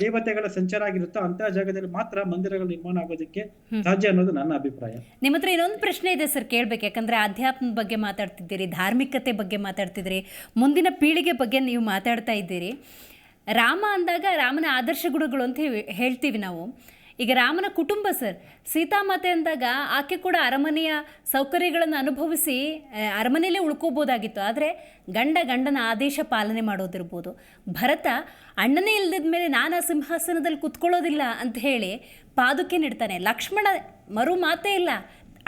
Speaker 3: ದೇವತೆಗಳ ಸಂಚಾರ ಆಗಿರುತ್ತೋ ಅಂತಹ ಜಾಗದಲ್ಲಿ ಮಾತ್ರ ಮಂದಿರಗಳ ನಿರ್ಮಾಣ ಆಗೋದಕ್ಕೆ ಸಾಧ್ಯ ಅನ್ನೋದು ನನ್ನ ಅಭಿಪ್ರಾಯ.
Speaker 1: ನಿಮ್ಮ ಹತ್ರ ಇನ್ನೊಂದು ಪ್ರಶ್ನೆ ಇದೆ ಸರ್, ಕೇಳ್ಬೇಕು. ಯಾಕಂದ್ರೆ ಆಧ್ಯಾತ್ಮದ ಬಗ್ಗೆ ಮಾತಾಡ್ತಿದ್ದೀರಿ, ಧಾರ್ಮಿಕತೆ ಬಗ್ಗೆ ಮಾತಾಡ್ತಿದ್ದೀರಿ, ಮುಂದಿನ ಪೀಳಿಗೆ ಬಗ್ಗೆ ನೀವು ಮಾತಾಡ್ತಾ ಇದ್ದೀರಿ. ರಾಮ ಅಂದಾಗ ರಾಮನ ಆದರ್ಶ ಗುಣಗಳು ಅಂತ ಹೇಳ್ತೀವಿ ನಾವು. ಈಗ ರಾಮನ ಕುಟುಂಬ ಸರ್, ಸೀತಾಮಾತೆ ಅಂದಾಗ ಆಕೆ ಕೂಡ ಅರಮನೆಯ ಸೌಕರ್ಯಗಳನ್ನು ಅನುಭವಿಸಿ ಅರಮನೆಯಲ್ಲೇ ಉಳ್ಕೋಬೋದಾಗಿತ್ತು. ಆದರೆ ಗಂಡನ ಆದೇಶ ಪಾಲನೆ ಮಾಡೋದಿರ್ಬೋದು. ಭರತ ಅಣ್ಣನೇ ಇಲ್ಲದ ಮೇಲೆ ನಾನು ಆ ಸಿಂಹಾಸನದಲ್ಲಿ ಕುತ್ಕೊಳ್ಳೋದಿಲ್ಲ ಅಂತ ಹೇಳಿ ಪಾದುಕೆ ನೀಡ್ತಾನೆ. ಲಕ್ಷ್ಮಣ ಮರು ಮಾತೇ ಇಲ್ಲ,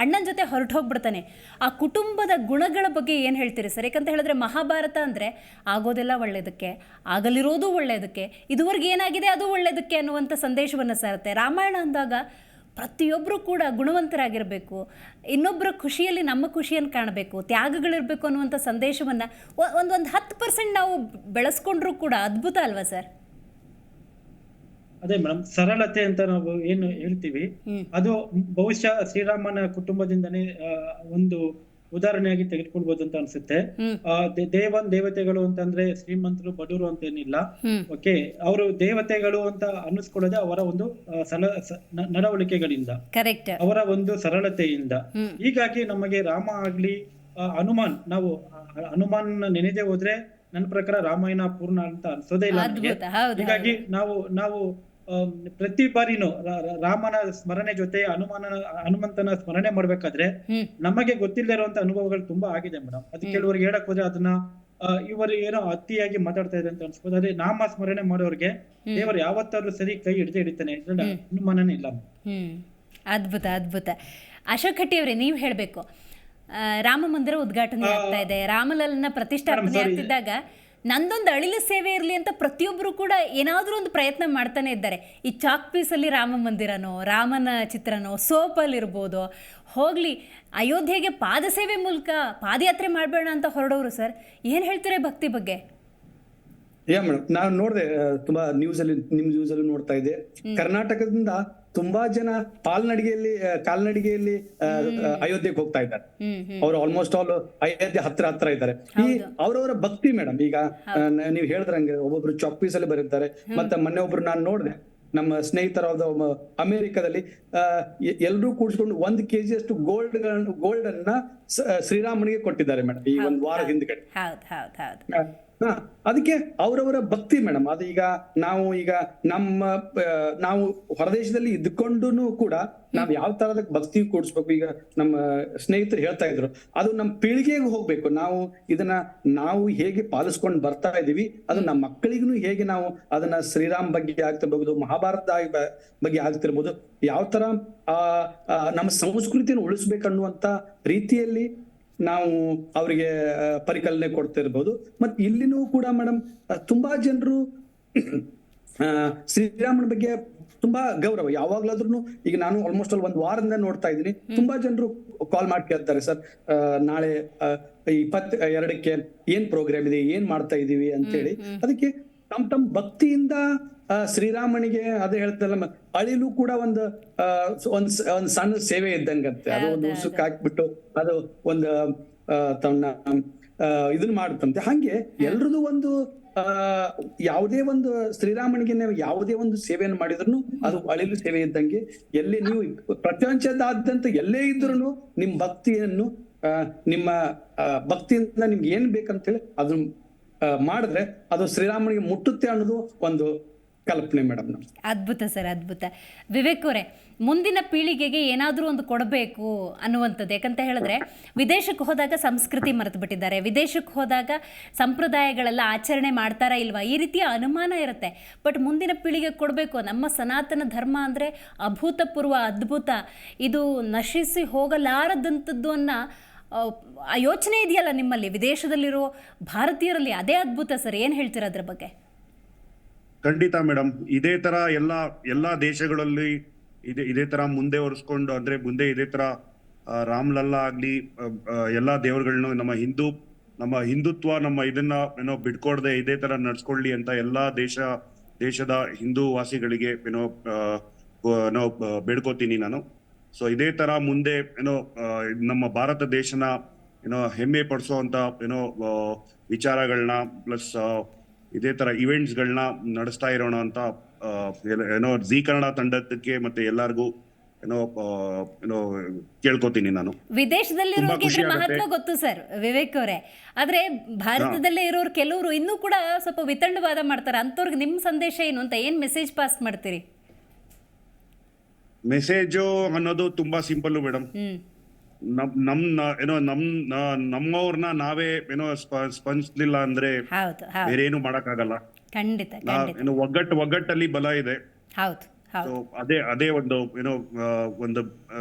Speaker 1: ಅಣ್ಣನ ಜೊತೆ ಹೊರಟು ಹೋಗ್ಬಿಡ್ತಾನೆ. ಆ ಕುಟುಂಬದ ಗುಣಗಳ ಬಗ್ಗೆ ಏನು ಹೇಳ್ತೀರಿ ಸರ್? ಯಾಕಂತ ಹೇಳಿದ್ರೆ ಮಹಾಭಾರತ ಅಂದರೆ ಆಗೋದೆಲ್ಲ ಒಳ್ಳೆಯದಕ್ಕೆ, ಆಗಲಿರೋದು ಒಳ್ಳೆಯದಕ್ಕೆ, ಇದುವರೆಗೆ ಏನಾಗಿದೆ ಅದು ಒಳ್ಳೆಯದಕ್ಕೆ ಅನ್ನುವಂಥ ಸಂದೇಶವನ್ನು ಸಾರುತ್ತೆ. ರಾಮಾಯಣ ಅಂದಾಗ ಪ್ರತಿಯೊಬ್ಬರು ಕೂಡ ಗುಣವಂತರಾಗಿರಬೇಕು, ಇನ್ನೊಬ್ಬರ ಖುಷಿಯಲ್ಲಿ ನಮ್ಮ ಖುಷಿಯನ್ನು ಕಾಣಬೇಕು, ತ್ಯಾಗಗಳಿರಬೇಕು ಅನ್ನುವಂಥ ಸಂದೇಶವನ್ನು ಒಂದು 10% ನಾವು ಬೆಳೆಸ್ಕೊಂಡ್ರೂ ಕೂಡ ಅದ್ಭುತ ಅಲ್ವಾ ಸರ್?
Speaker 3: ಅದೇ ಮೇಡಮ್, ಸರಳತೆ ಅಂತ ನಾವು ಏನು ಹೇಳ್ತೀವಿ ಅದು ಬಹುಶಃ ಶ್ರೀರಾಮನ ಕುಟುಂಬದಿಂದನೇ ಒಂದು ಉದಾಹರಣೆಯಾಗಿ ತೆಗೆದುಕೊಳ್ಬಹುದು ಅಂತ ಅನ್ಸುತ್ತೆ. ದೇವತೆಗಳು ಅಂತಂದ್ರೆ ಶ್ರೀಮಂತರು ಬಡವರು ಅಂತ ಏನಿಲ್ಲ. ಓಕೆ, ಅವರು ದೇವತೆಗಳು ಅಂತ ಅನ್ನಿಸ್ಕೊಳ್ಳೋದೇ ಅವರ ಒಂದು ನಡವಳಿಕೆಗಳಿಂದ, ಅವರ ಒಂದು ಸರಳತೆಯಿಂದ. ಹೀಗಾಗಿ ನಮಗೆ ರಾಮ ಆಗ್ಲಿ ಹನುಮಾನ್, ನಾವು ಹನುಮಾನ್ ನೆನೆದೇ ಹೋದ್ರೆ ನನ್ನ ಪ್ರಕಾರ ರಾಮಾಯಣ ಪೂರ್ಣ ಅಂತ ಅನ್ಸೋದೇ ಇಲ್ಲ. ಹೀಗಾಗಿ ನಾವು ಪ್ರತಿ ಬಾರಿನೂ ರಾಮನ ಸ್ಮರಣೆ ಜೊತೆ ಹನುಮಂತನ ಸ್ಮರಣೆ ಮಾಡ್ಬೇಕಾದ್ರೆ ನಮಗೆ ಗೊತ್ತಿಲ್ಲದೆ ಇರುವಂತ ಅನುಭವಗಳು ತುಂಬಾ ಆಗಿದೆ ಮೇಡಮ್. ಅದು ಕೆಲವರಿಗೆ ಹೇಳಕ್ ಹೋದ್ರೆ ಅದನ್ನ ಇವರು ಏನೋ ಅತಿಯಾಗಿ ಮಾತಾಡ್ತಾ ಇದೆ ಅಂತ ಅನ್ಸ್ಬೋದು. ಅದೇ ನಾಮ ಸ್ಮರಣೆ ಮಾಡೋರಿಗೆ ದೇವರು ಯಾವತ್ತಾದ್ರೂ ಸರಿ ಕೈ ಹಿಡಿತಾನೆ, ಅನುಮಾನನೇ ಇಲ್ಲ.
Speaker 1: ಅದ್ಭುತ ಅದ್ಭುತ. ಅಶೋಕ್ ಹಟ್ಟಿ ಅವರೇ, ನೀವು ಹೇಳ್ಬೇಕು. ರಾಮ ಮಂದಿರ ಉದ್ಘಾಟನೆ ಆಗ್ತಾ ಇದೆ, ರಾಮಲಲ್ಲನ ಪ್ರತಿಷ್ಠಾಪನೆ ಆಗ್ತಿದ್ದಾಗ ನಂದೊಂದು ಅಳಿಲು ಸೇವೆ ಇರಲಿ ಅಂತ ಪ್ರತಿಯೊಬ್ಬರು ಕೂಡ ಏನಾದರೂ ಒಂದು ಪ್ರಯತ್ನ ಮಾಡ್ತಾನೆ ಇದ್ದಾರೆ. ಈ ಚಾಕ್ ಪೀಸಲ್ಲಿ ರಾಮ ಮಂದಿರನೋ, ರಾಮನ ಚಿತ್ರನೋ, ಸೋಪಲ್ಲಿರ್ಬೋದು, ಹೋಗಲಿ ಅಯೋಧ್ಯೆಗೆ ಪಾದಸೇವೆ ಮೂಲಕ ಪಾದಯಾತ್ರೆ ಮಾಡಬೇಡ ಅಂತ ಹೊರಡೋರು ಸರ್. ಏನು ಹೇಳ್ತೀರಾ ಭಕ್ತಿ ಬಗ್ಗೆ?
Speaker 4: ಮೇಡಮ್, ನಾನು ನೋಡಿದೆ, ತುಂಬಾ ನ್ಯೂಸ್ ಅಲ್ಲಿ ನೋಡ್ತಾ ಇದ್ದೆ. ಕರ್ನಾಟಕದಿಂದ ತುಂಬಾ ಜನ ಕಾಲ್ನಡಿಗೆಯಲ್ಲಿ ಅಯೋಧ್ಯೆಗೆ ಹೋಗ್ತಾ ಇದ್ದಾರೆ. ಅವ್ರು ಆಲ್ಮೋಸ್ಟ್ ಆಲ್ ಅಯೋಧ್ಯೆ ಹತ್ರ ಇದ್ದಾರೆ. ಈ ಅವ್ರವರ ಭಕ್ತಿ ಮೇಡಮ್. ಈಗ ನೀವ್ ಹೇಳಿದ್ರಂಗೆ ಒಬ್ಬೊಬ್ರು ಚಾಕ್ ಪೀಸ್ ಅಲ್ಲಿ ಬರೀತಾರೆ. ಮತ್ತೆ ಮೊನ್ನೆ ಒಬ್ರು ನಾನು ನೋಡಿದೆ, ನಮ್ಮ ಸ್ನೇಹಿತರಾದ ಅಮೆರಿಕದಲ್ಲಿ ಎಲ್ಲರೂ ಕೂಡಿಸ್ಕೊಂಡು 1 kg ಅಷ್ಟು ಗೋಲ್ಡ್ ಅನ್ನ ಶ್ರೀರಾಮನಿಗೆ ಕೊಟ್ಟಿದ್ದಾರೆ ಮೇಡಮ್ ಈ ಒಂದು ವಾರ ಹಿಂದ್ಗಡೆ.
Speaker 1: ಹೌದು ಹೌದು ಹೌದು.
Speaker 4: ಅದಕ್ಕೆ ಅವರವರ ಭಕ್ತಿ ಮೇಡಮ್. ಅದು ಈಗ ನಾವು ಹೊರದೇಶದಲ್ಲಿ ಇದ್ಕೊಂಡು ಕೂಡ ನಾವ್ ಯಾವ ತರದ ಭಕ್ತಿ ಕೂಡಿಸ್ಬೇಕು. ಈಗ ನಮ್ಮ ಸ್ನೇಹಿತರು ಹೇಳ್ತಾ ಇದ್ರು, ಅದು ನಮ್ಮ ಪೀಳಿಗೆಗೆ ಹೋಗ್ಬೇಕು. ನಾವು ಹೇಗೆ ಪಾಲಿಸ್ಕೊಂಡು ಬರ್ತಾ ಇದೀವಿ, ಅದು ನಮ್ಮ ಮಕ್ಕಳಿಗೂ ಹೇಗೆ ನಾವು ಅದನ್ನ ಶ್ರೀರಾಮ್ ಬಗ್ಗೆ ಆಗ್ತಿರ್ಬಹುದು, ಮಹಾಭಾರತ ಬಗ್ಗೆ ಆಗ್ತಿರ್ಬೋದು, ಯಾವ ತರ ನಮ್ಮ ಸಂಸ್ಕೃತಿಯನ್ನು ಉಳಿಸ್ಬೇಕನ್ನುವಂತ ರೀತಿಯಲ್ಲಿ ನಾವು ಅವರಿಗೆ ಪರಿಕಲ್ಪನೆ ಕೊಡ್ತಿರ್ಬೋದು. ಮತ್ತೆ ಇಲ್ಲಿನೂ ಕೂಡ ಮೇಡಮ್ ತುಂಬಾ ಜನರು ಶ್ರೀರಾಮನ ಬಗ್ಗೆ ತುಂಬಾ ಗೌರವ ಯಾವಾಗ್ಲಾದ್ರೂ. ಈಗ ನಾನು ಆಲ್ಮೋಸ್ಟ್ ಅಲ್ಲಿ 1 ವಾರದಿಂದ ನೋಡ್ತಾ ಇದ್ದೀನಿ, ತುಂಬಾ ಜನರು ಕಾಲ್ ಮಾಡಿ ಕೇಳ್ತಾರೆ, ಸರ್ ನಾಳೆ 22ಕ್ಕೆ ಏನ್ ಪ್ರೋಗ್ರಾಮ್ ಇದೆ, ಏನ್ ಮಾಡ್ತಾ ಇದೀವಿ ಅಂತೇಳಿ. ಅದಕ್ಕೆ ತಮ್ಮ ಭಕ್ತಿಯಿಂದ ಶ್ರೀರಾಮನಿಗೆ ಅದೇ ಹೇಳ್ತಲ್ಲ, ಅಳಿಲು ಕೂಡ ಒಂದು ಸಣ್ಣ ಸೇವೆ ಇದ್ದಂಗಂತೆ. ಅದು ಒಂದು ಉಸುಕ್ ಹಾಕ್ಬಿಟ್ಟು ಅದು ಒಂದು ತನ್ನ ಇದನ್ನ ಮಾಡುತ್ತಂತೆ. ಹಂಗೆ ಎಲ್ರದು ಒಂದು ಯಾವುದೇ ಒಂದು ಶ್ರೀರಾಮನಿಗೆ ನೀವು ಯಾವುದೇ ಒಂದು ಸೇವೆಯನ್ನು ಮಾಡಿದ್ರು ಅದು ಅಳಿಲು ಸೇವೆ ಇದ್ದಂಗೆ. ಎಲ್ಲಿ ನೀವು ಪ್ರಪಂಚದಾದ್ಯಂತ ಎಲ್ಲೇ ಇದ್ರು ನಿಮ್ ಭಕ್ತಿಯನ್ನು ನಿಮ್ಮ ಭಕ್ತಿಯಿಂದ ನಿಮ್ಗೆ ಏನ್ ಬೇಕಂತೇಳಿ ಅದನ್ನ ಮಾಡಿದ್ರೆ ಅದು ಶ್ರೀರಾಮನಿಗೆ ಮುಟ್ಟುತ್ತೆ ಅನ್ನೋದು ಒಂದು ಕಲ್ಪನೆ ಮೇಡಮ್.
Speaker 1: ಅದ್ಭುತ ಸರ್, ಅದ್ಭುತ. ವಿವೇಕ್ ಅವರೇ, ಮುಂದಿನ ಪೀಳಿಗೆಗೆ ಏನಾದರೂ ಒಂದು ಕೊಡಬೇಕು ಅನ್ನುವಂಥದ್ದು. ಯಾಕಂತ ಹೇಳಿದ್ರೆ ವಿದೇಶಕ್ಕೆ ಹೋದಾಗ ಸಂಸ್ಕೃತಿ ಮರೆತು ಬಿಟ್ಟಿದ್ದಾರೆ, ವಿದೇಶಕ್ಕೆ ಹೋದಾಗ ಸಂಪ್ರದಾಯಗಳೆಲ್ಲ ಆಚರಣೆ ಮಾಡ್ತಾರಾ ಇಲ್ವಾ, ಈ ರೀತಿಯ ಅನುಮಾನ ಇರುತ್ತೆ. ಬಟ್ ಮುಂದಿನ ಪೀಳಿಗೆಗೆ ಕೊಡಬೇಕು. ನಮ್ಮ ಸನಾತನ ಧರ್ಮ ಅಂದರೆ ಅಭೂತಪೂರ್ವ, ಅದ್ಭುತ, ಇದು ನಶಿಸಿ ಹೋಗಲಾರದಂಥದ್ದು ಅನ್ನೋ ಆ ಯೋಚನೆ ಇದೆಯಲ್ಲ ನಿಮ್ಮಲ್ಲಿ, ವಿದೇಶದಲ್ಲಿರೋ ಭಾರತೀಯರಲ್ಲಿ. ಅದೇ ಅದ್ಭುತ ಸರ್. ಏನು ಹೇಳ್ತೀರಾ ಅದ್ರ ಬಗ್ಗೆ?
Speaker 6: ಖಂಡಿತ ಮೇಡಮ್, ಇದೇ ತರ ಎಲ್ಲಾ ದೇಶಗಳಲ್ಲಿ ಇದೇ ತರ ಮುಂದೆ ಒರೆಸ್ಕೊಂಡು, ಅಂದ್ರೆ ಮುಂದೆ ಇದೇ ತರ ರಾಮ್ಲಲ್ಲಾ ಆಗ್ಲಿ ಎಲ್ಲಾ ದೇವರುಗಳನ್ನ ನಮ್ಮ ಹಿಂದುತ್ವ ನಮ್ಮ ಇದನ್ನ ಬಿಟ್ಕೊಡದೆ ಇದೇ ತರ ನಡ್ಸ್ಕೊಳ್ಳಿ ಅಂತ ಎಲ್ಲಾ ದೇಶದ ಹಿಂದೂ ವಾಸಿಗಳಿಗೆ ಬೇಡ್ಕೋತೀನಿ ನಾನು. ಸೊ ಇದೇ ತರ ಮುಂದೆ ನಮ್ಮ ಭಾರತ ದೇಶನ ಹೆಮ್ಮೆ ಪಡಿಸುವಂತ ವಿಚಾರಗಳನ್ನ ಪ್ಲಸ್ ಇದೇ ತರ ಇವೆಂಟ್ಸ್ಗಳನ್ನ ನಡೆಸ್ತಾ ಇರೋಣ ಅಂತ ಜೀ ಕನ್ನಡ ತಂಡಕ್ಕೆ ಮತ್ತೆ ಎಲ್ಲಾರ್ಗು ಕೇಳ್ಕೊತೀನಿ ನಾನು.
Speaker 1: ವಿದೇಶದಲ್ಲಿರೋರಿಗೆ ಮಹತ್ವ ಗೊತ್ತು ಸರ್ ವಿವೇಕ್ ಅವರೇ, ಆದ್ರೆ ಭಾರತದಲ್ಲೇ ಇರೋರು ಕೆಲವರು ಇನ್ನೂ ಕೂಡ ಸ್ವಲ್ಪ ವಿತಂಡವಾದ ಮಾಡ್ತಾರೆ. ಅಂತವ್ರಿಗೆ ನಿಮ್ ಸಂದೇಶ ಏನು ಅಂತ, ಏನ್ ಮೆಸೇಜ್ ಪಾಸ್ ಮಾಡ್ತೀರಿ?
Speaker 6: ಮೆಸೇಜು ಅನ್ನೋದು ತುಂಬಾ ಸಿಂಪಲ್ ಮೇಡಮ್. ನಮ್ಮವ್ರನ್ನ ನಾವೇ ಸ್ಪಂದಿಸ್ಲಿಲ್ಲ ಅಂದ್ರೆ ಬೇರೇನು ಮಾಡಕ್ಕಾಗಲ್ಲ. ಒಗ್ಗಟ್ಟಲ್ಲಿ ಬಲ ಇದೆ. ಅದೇ ಒಂದು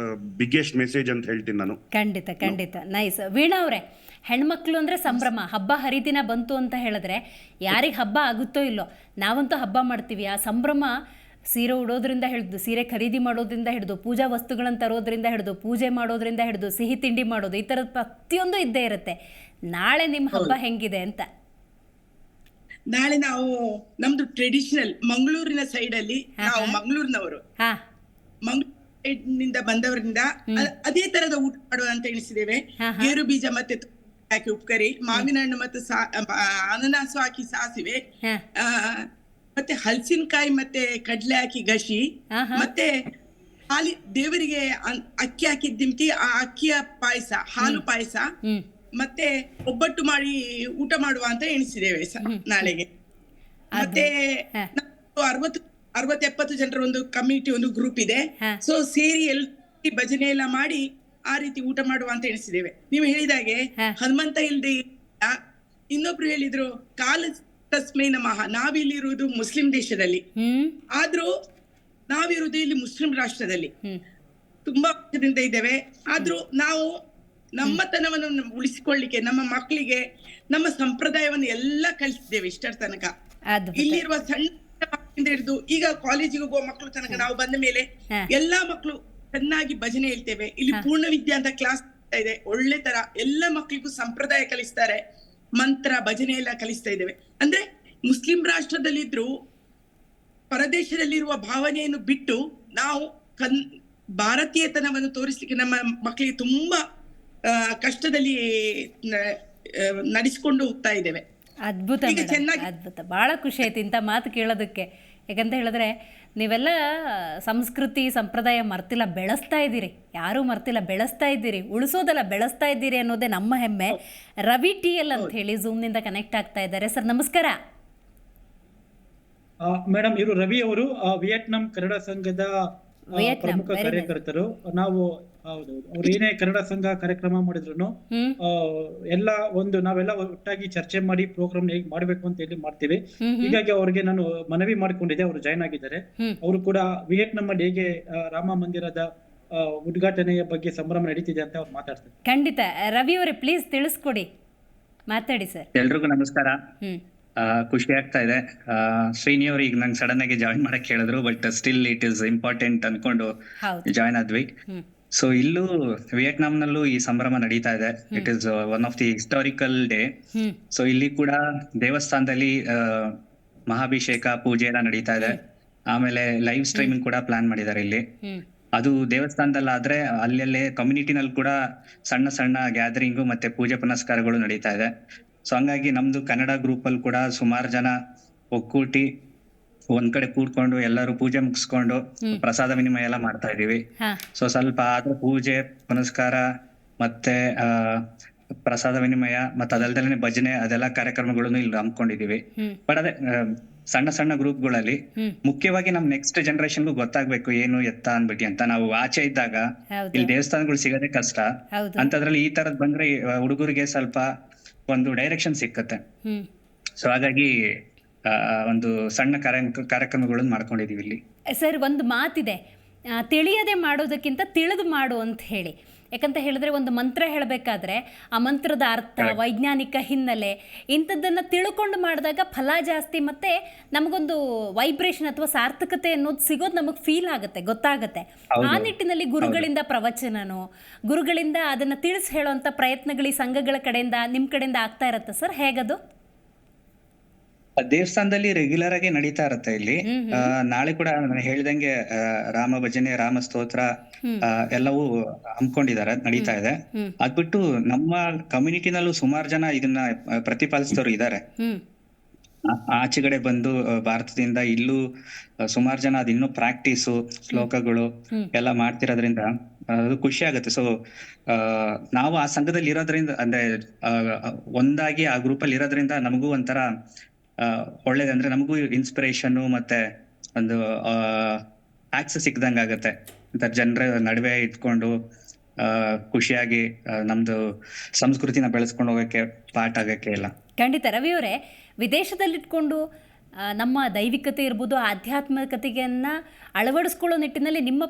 Speaker 6: ಬಿಗ್ಗೆಸ್ಟ್ ಮೆಸೇಜ್ ಅಂತ ಹೇಳ್ತೀನಿ ನಾನು.
Speaker 1: ಖಂಡಿತ. ನೈಸ್. ವೀಣಾ ಅವರೇ, ಹೆಣ್ಮಕ್ಳು ಅಂದ್ರೆ ಸಂಭ್ರಮ. ಹಬ್ಬ ಹರಿದಿನ ಬಂತು ಅಂತ ಹೇಳಿದ್ರೆ ಯಾರಿಗೆ ಹಬ್ಬ ಆಗುತ್ತೋ ಇಲ್ಲೋ, ನಾವಂತೂ ಹಬ್ಬ ಮಾಡ್ತೀವಿ. ಆ ಸಂಭ್ರಮ ಸೀರೆ ಉಡೋದ್ರಿಂದ ಹಿಡಿದು, ಸೀರೆ ಖರೀದಿ ಮಾಡೋದ್ರಿಂದ ಹಿಡಿದು, ಪೂಜಾ ವಸ್ತುಗಳನ್ನು ತರೋದ್ರಿಂದ ಹಿಡಿದು, ಪೂಜೆ ಮಾಡೋದ್ರಿಂದ ಹಿಡಿದು, ಸಿಹಿ ತಿಂಡಿ ಮಾಡೋದು, ಈ ಥರದ ಪ್ರತಿಯೊಂದು ಇದ್ದೇ ಇರುತ್ತೆ. ನಾಳೆ ನಿಮ್ಮ ಹಬ್ಬ ಹೆಂಗಿದೆ ಅಂತ?
Speaker 7: ನಾಳೆ ನಾವು ನಮ್ದು ಟ್ರೆಡಿಷನಲ್ ಮಂಗಳೂರಿನ ಸೈಡ್ ಅಲ್ಲಿ, ನಾವು ಮಂಗಳೂರಿನವರು, ಮಂಗಳೂರು ಸೈಡ್ ನಿಂದ ಬಂದವರಿಂದ ಅದೇ ತರದ ಊಟ ಮಾಡುವ ಅಂತ ಎಣಿಸಿದ್ದೇವೆ. ಗೇರು ಬೀಜ ಮತ್ತೆ ಹಾಕಿ ಉಪ್ಕರಿ, ಮಾವಿನ ಹಣ್ಣು ಮತ್ತು ಅನನಾಸು ಹಾಕಿ ಸಾಸಿವೆ, ಮತ್ತೆ ಹಲಸಿನಕಾಯಿ ಮತ್ತೆ ಕಡ್ಲೆ ಹಾಕಿ ಗಶಿ, ಮತ್ತೆ ದೇವರಿಗೆ ಅಕ್ಕಿ ಹಾಕಿದ್ದಿಮ್ತಿ ಆ ಅಕ್ಕಿಯ ಪಾಯಸ, ಹಾಲು ಪಾಯಸ, ಮತ್ತೆ ಒಬ್ಬಟ್ಟು ಮಾಡಿ ಊಟ ಮಾಡುವ ಅಂತ ಎಣಿಸಿದ್ದೇವೆ ನಾಳೆಗೆ. ಮತ್ತೆ 60-70 ಜನರ ಒಂದು ಕಮ್ಯುನಿಟಿ, ಒಂದು ಗ್ರೂಪ್ ಇದೆ. ಸೊ ಸೇರಿ ಎಲ್ಲಿ ಭಜನೆ ಎಲ್ಲ ಮಾಡಿ ಆ ರೀತಿ ಊಟ ಮಾಡುವ ಅಂತ ಎಣಿಸಿದ್ದೇವೆ. ನೀವು ಹೇಳಿದಾಗೆ ಹನುಮಂತ ಇಲ್ದೆ, ಇನ್ನೊಬ್ರು ಹೇಳಿದ್ರು ಕಾಲ ತಸ್ಮೈ ನಮಃ. ನಾವಿಲ್ಲಿರುವುದು ಮುಸ್ಲಿಂ ದೇಶದಲ್ಲಿ, ಆದ್ರೂ ನಾವಿರುವುದು ಇಲ್ಲಿ ಮುಸ್ಲಿಂ ರಾಷ್ಟ್ರದಲ್ಲಿ ತುಂಬಾ ವರ್ಷದಿಂದ ಇದ್ದೇವೆ. ಆದ್ರೂ ನಾವು ನಮ್ಮತನವನ್ನು ಉಳಿಸಿಕೊಳ್ಳಿಕ್ಕೆ, ನಮ್ಮ ಮಕ್ಕಳಿಗೆ ನಮ್ಮ ಸಂಪ್ರದಾಯವನ್ನು ಎಲ್ಲ ಕಲಿಸಿದ್ದೇವೆ ಇಷ್ಟರ ತನಕ. ಇಲ್ಲಿರುವ ಸಣ್ಣ ಹಿಡಿದು ಈಗ ಕಾಲೇಜಿಗೆ ಹೋಗುವ ಮಕ್ಕಳು ತನಕ ನಾವು ಬಂದ ಮೇಲೆ ಎಲ್ಲಾ ಮಕ್ಕಳು ಚೆನ್ನಾಗಿ ಭಜನೆ ಹೇಳ್ತೇವೆ. ಇಲ್ಲಿ ಪೂರ್ಣ ವಿದ್ಯಾ ಅಂತ ಕ್ಲಾಸ್ ಇದೆ, ಒಳ್ಳೆ ತರ ಎಲ್ಲ ಮಕ್ಕಳಿಗೂ ಸಂಪ್ರದಾಯ ಕಲಿಸ್ತಾರೆ, ಮಂತ್ರ ಭಜನೆ ಎಲ್ಲ ಕಲಿಸ್ತಾ ಇದ್ದೇವೆ. ಅಂದ್ರೆ ಮುಸ್ಲಿಂ ರಾಷ್ಟ್ರದಲ್ಲಿದ್ರು ಪರದೇಶದಲ್ಲಿರುವ ಭಾವನೆಯನ್ನು ಬಿಟ್ಟು ನಾವು ಭಾರತೀಯತನವನ್ನು ತೋರಿಸ್ಲಿಕ್ಕೆ ನಮ್ಮ ಮಕ್ಕಳಿಗೆ ತುಂಬಾ ಕಷ್ಟದಲ್ಲಿ ನಡೆಸಿಕೊಂಡು ಹೋಗ್ತಾ ಇದ್ದೇವೆ.
Speaker 1: ಅದ್ಭುತ, ಅದ್ಭುತ. ಬಹಳ ಖುಷಿ ಆಯ್ತು ಇಂಥ ಮಾತು ಕೇಳೋದಕ್ಕೆ. ಯಾಕಂತ ಹೇಳಿದ್ರೆ ನೀವೆಲ್ಲ ಸಂಸ್ಕೃತಿ ಸಂಪ್ರದಾಯ ಮರ್ತಿಲ್ಲ, ಬೆಳೆಸ್ತಾ ಇದ್ದೀರಿ, ಯಾರೂ ಮರ್ತಿಲ್ಲ, ಬೆಳೆಸ್ತಾ ಇದ್ದೀರಿ, ಉಳಿಸೋದಲ್ಲ ಬೆಳೆಸ್ತಾ ಇದ್ದೀರಿ ಅನ್ನೋದೇ ನಮ್ಮ ಹೆಮ್ಮೆ. ರವಿ ಟಿ ಎಲ್ ಅಂತ ಹೇಳಿ ಝೂಮ್ನಿಂದ ಕನೆಕ್ಟ್ ಆಗ್ತಾ ಇದ್ದಾರೆ. ಸರ್ ನಮಸ್ಕಾರ.
Speaker 3: ಮೇಡಮ್, ಇವರು ರವಿ ಅವರು ವಿಯೆಟ್ನಾಂ ಕನ್ನಡ ಸಂಘದ ಪ್ರಮುಖ ಕಾರ್ಯಕರ್ತರು. ನಾವು ಹೌದು, ಅವ್ರು ಏನೇ ಕನ್ನಡ ಸಂಘ ಕಾರ್ಯಕ್ರಮ ಮಾಡಿದ್ರು ಎಲ್ಲ ನಾವೆಲ್ಲ ಒಟ್ಟಾಗಿ ಚರ್ಚೆ ಮಾಡಿ ಪ್ರೋಗ್ರಾಮ್ ಹೇಗೆ ಮಾಡ್ಬೇಕು ಅಂತ ಹೇಳಿ ಮಾಡ್ತೀವಿ. ಹೀಗಾಗಿ ಅವ್ರಿಗೆ ನಾನು ಮನವಿ ಮಾಡಿಕೊಂಡಿದ್ದೆ, ಅವರು ಜಾಯ್ನ್ ಆಗಿದ್ದಾರೆ. ಅವರು ಕೂಡ ವಿಯೆಟ್ನಾಂ ಅಲ್ಲಿ ಹೇಗೆ ರಾಮ ಮಂದಿರದ ಉದ್ಘಾಟನೆಯ ಬಗ್ಗೆ ಸಂಭ್ರಮ ನಡೀತಿದೆ ಅಂತ ಅವ್ರು ಮಾತಾಡ್ತಾರೆ.
Speaker 1: ಖಂಡಿತ ರವಿ ಅವರೇ, ಪ್ಲೀಸ್ ತಿಳಿಸ್ಕೊಡಿ, ಮಾತಾಡಿ ಸರ್.
Speaker 8: ಎಲ್ರಿಗೂ ನಮಸ್ಕಾರ. ಖುಷಿ ಆಗ್ತಾ ಇದೆ. ಶ್ರೀನಿ ಅವರು ಈಗ ನಂಗೆ ಸಡನ್ ಆಗಿ ಜಾಯಿನ್ ಮಾಡಕ್ ಹೇಳಿದ್ರು, but still it is important ಅನ್ಕೊಂಡು ಜಾಯ್ನ್ ಆದ್ವಿ. ಸೊ ಇಲ್ಲೂ ವಿಯೆಟ್ನಾಂನಲ್ಲೂ ಈ ಸಂಭ್ರಮ ನಡೀತಾ ಇದೆ. It is one of the historical day. So ಇಲ್ಲಿ ಕೂಡ ದೇವಸ್ಥಾನದಲ್ಲಿ ಮಹಾಭಿಷೇಕ ಪೂಜೆ ಎಲ್ಲ ನಡೀತಾ ಇದೆ. ಆಮೇಲೆ ಲೈವ್ ಸ್ಟ್ರೀಮಿಂಗ್ ಕೂಡ ಪ್ಲಾನ್ ಮಾಡಿದ್ದಾರೆ ಇಲ್ಲಿ. ಅದು ದೇವಸ್ಥಾನದಲ್ಲಾದ್ರೆ ಅಲ್ಲಲ್ಲೇ ಕಮ್ಯುನಿಟಿನಲ್ಲಿ ಕೂಡ ಸಣ್ಣ ಸಣ್ಣ ಗ್ಯಾದರಿಂಗು ಮತ್ತೆ ಪೂಜೆ ಪುನಸ್ಕಾರಗಳು ನಡೀತಾ ಇದೆ. ಸೊ ಹಂಗಾಗಿ ನಮ್ದು ಕನ್ನಡ ಗ್ರೂಪ್ ಅಲ್ಲಿ ಕೂಡ ಸುಮಾರು ಜನ ಒಕ್ಕೂಟಿ ಒಂದ್ ಕಡೆ ಕೂಡ್ಕೊಂಡು ಎಲ್ಲರೂ ಪೂಜೆ ಮುಗಿಸ್ಕೊಂಡು ಪ್ರಸಾದ ವಿನಿಮಯ ಎಲ್ಲ ಮಾಡ್ತಾ ಇದೀವಿ. ಸೊ ಸ್ವಲ್ಪ ಆದ್ರೆ ಪೂಜೆ ಪುನಸ್ಕಾರ ಮತ್ತೆ ಪ್ರಸಾದ ವಿನಿಮಯ ಮತ್ತೆ ಅದಲ್ದಲೇ ಭಜನೆ ಅದೆಲ್ಲ ಕಾರ್ಯಕ್ರಮಗಳನ್ನು ಇಲ್ಲಿ ಹಮ್ಮಿಕೊಂಡಿದೀವಿ. ಬಟ್ ಅದೇ ಸಣ್ಣ ಸಣ್ಣ ಗ್ರೂಪ್ಗಳಲ್ಲಿ ಮುಖ್ಯವಾಗಿ ನಮ್ ನೆಕ್ಸ್ಟ್ ಜನರೇಷನ್ಗೂ ಗೊತ್ತಾಗ್ಬೇಕು ಏನು ಎತ್ತ ಅನ್ಬಿಟ್ಟು ಅಂತ. ನಾವು ಆಚೆ ಇದ್ದಾಗ ಇಲ್ಲಿ ದೇವಸ್ಥಾನಗಳು ಸಿಗೋದೇ ಕಷ್ಟ, ಅಂತದ್ರಲ್ಲಿ ಈ ತರದ್ ಬಂದ್ರೆ ಹುಡುಗರಿಗೆ ಸ್ವಲ್ಪ ಒಂದು ಡೈರೆಕ್ಷನ್ ಸಿಕ್ಕತ್ತೆ. ಸೊ ಹಾಗಾಗಿ ಒಂದು ಸಣ್ಣ ಕಾರ್ಯಕ್ರಮಗಳನ್ನು ಮಾಡ್ಕೊಂಡಿದೀವಿ ಇಲ್ಲಿ.
Speaker 1: ಸರ್ ಒಂದು ಮಾತಿದೆ, ತಿಳಿಯದೆ ಮಾಡೋದಕ್ಕಿಂತ ತಿಳಿದು ಮಾಡು ಅಂತ ಹೇಳಿ. ಯಾಕಂತ ಹೇಳಿದ್ರೆ ಒಂದು ಮಂತ್ರ ಹೇಳಬೇಕಾದ್ರೆ ಆ ಮಂತ್ರದ ಅರ್ಥ, ವೈಜ್ಞಾನಿಕ ಹಿನ್ನೆಲೆ ಇಂಥದ್ದನ್ನು ತಿಳ್ಕೊಂಡು ಮಾಡಿದಾಗ ಫಲ ಜಾಸ್ತಿ, ಮತ್ತು ನಮಗೊಂದು ವೈಬ್ರೇಷನ್ ಅಥವಾ ಸಾರ್ಥಕತೆ ಅನ್ನೋದು ಸಿಗೋದು ನಮಗೆ ಫೀಲ್ ಆಗುತ್ತೆ, ಗೊತ್ತಾಗುತ್ತೆ. ಆ ನಿಟ್ಟಿನಲ್ಲಿ ಗುರುಗಳಿಂದ ಪ್ರವಚನನೋ ಗುರುಗಳಿಂದ ಅದನ್ನು ತಿಳಿಸಿ ಹೇಳೋವಂಥ ಪ್ರಯತ್ನಗಳು ಈ ಸಂಘಗಳ ಕಡೆಯಿಂದ ನಿಮ್ಮ ಕಡೆಯಿಂದ ಆಗ್ತಾ ಇರುತ್ತೆ ಸರ್, ಹೇಗದು?
Speaker 8: ದೇವಸ್ಥಾನದಲ್ಲಿ ರೆಗ್ಯುಲರ್ ಆಗಿ ನಡೀತಾ ಇರುತ್ತೆ ಇಲ್ಲಿ. ನಾಳೆ ಕೂಡ ನಾನು ಹೇಳ್ದಂಗೆ ರಾಮ ಭಜನೆ ರಾಮ ಸ್ತೋತ್ರ ಎಲ್ಲವೂ ಹಮ್ಮಿಕೊಂಡಿದ್ದಾರೆ, ನಡೀತಾ ಇದೆ. ಅದ್ಬಿಟ್ಟು ನಮ್ಮ ಕಮ್ಯುನಿಟಿನಲ್ಲೂ ಸುಮಾರು ಜನ ಇದನ್ನ ಪ್ರತಿಪಾಲಿಸಿದವರು ಇದ್ದಾರೆ. ಆಚೆಗಡೆ ಬಂದು ಭಾರತದಿಂದ ಇಲ್ಲೂ ಸುಮಾರು ಜನ ಅದಿನ್ನೂ ಪ್ರಾಕ್ಟೀಸು ಶ್ಲೋಕಗಳು ಎಲ್ಲ ಮಾಡ್ತಿರೋದ್ರಿಂದ ಅದು ಖುಷಿ ಆಗುತ್ತೆ. ಸೊ ನಾವು ಆ ಸಂಘದಲ್ಲಿ ಇರೋದ್ರಿಂದ ಅಂದ್ರೆ ಒಂದಾಗಿ ಆ ಗ್ರೂಪ್ ಅಲ್ಲಿ ಇರೋದ್ರಿಂದ ನಮಗೂ ಒಂಥರ ಒಳ್ಳೇದಂದ್ರೆ ನಮಗೂ ಇನ್ಸ್ಪಿರೇಷನ್ ಮತ್ತೆ ಒಂದು ಆಕ್ಸೆಸ್ ಸಿಕ್ದಂಗ ಆಗತ್ತೆ. ಜನರ ನಡುವೆ ಇಟ್ಕೊಂಡು ಖುಷಿಯಾಗಿ ನಮ್ದು ಸಂಸ್ಕೃತಿನ ಬೆಳೆಸ್ಕೊಂಡು ಹೋಗಕ್ಕೆ ಪಾಠ ಆಗಕ್ಕೆ ಎಲ್ಲ.
Speaker 1: ಖಂಡಿತ ರವಿ ಅವರೇ, ವಿದೇಶದಲ್ಲಿಟ್ಕೊಂಡು ನಮ್ಮ ದೈವಿಕತೆ ಇರ್ಬೋದು, ಆಧ್ಯಾತ್ಮಿಕತೆಯನ್ನು ಅಳವಡಿಸ್ಕೊಳ್ಳೋ ನಿಟ್ಟಿನಲ್ಲಿ ನಿಮ್ಮ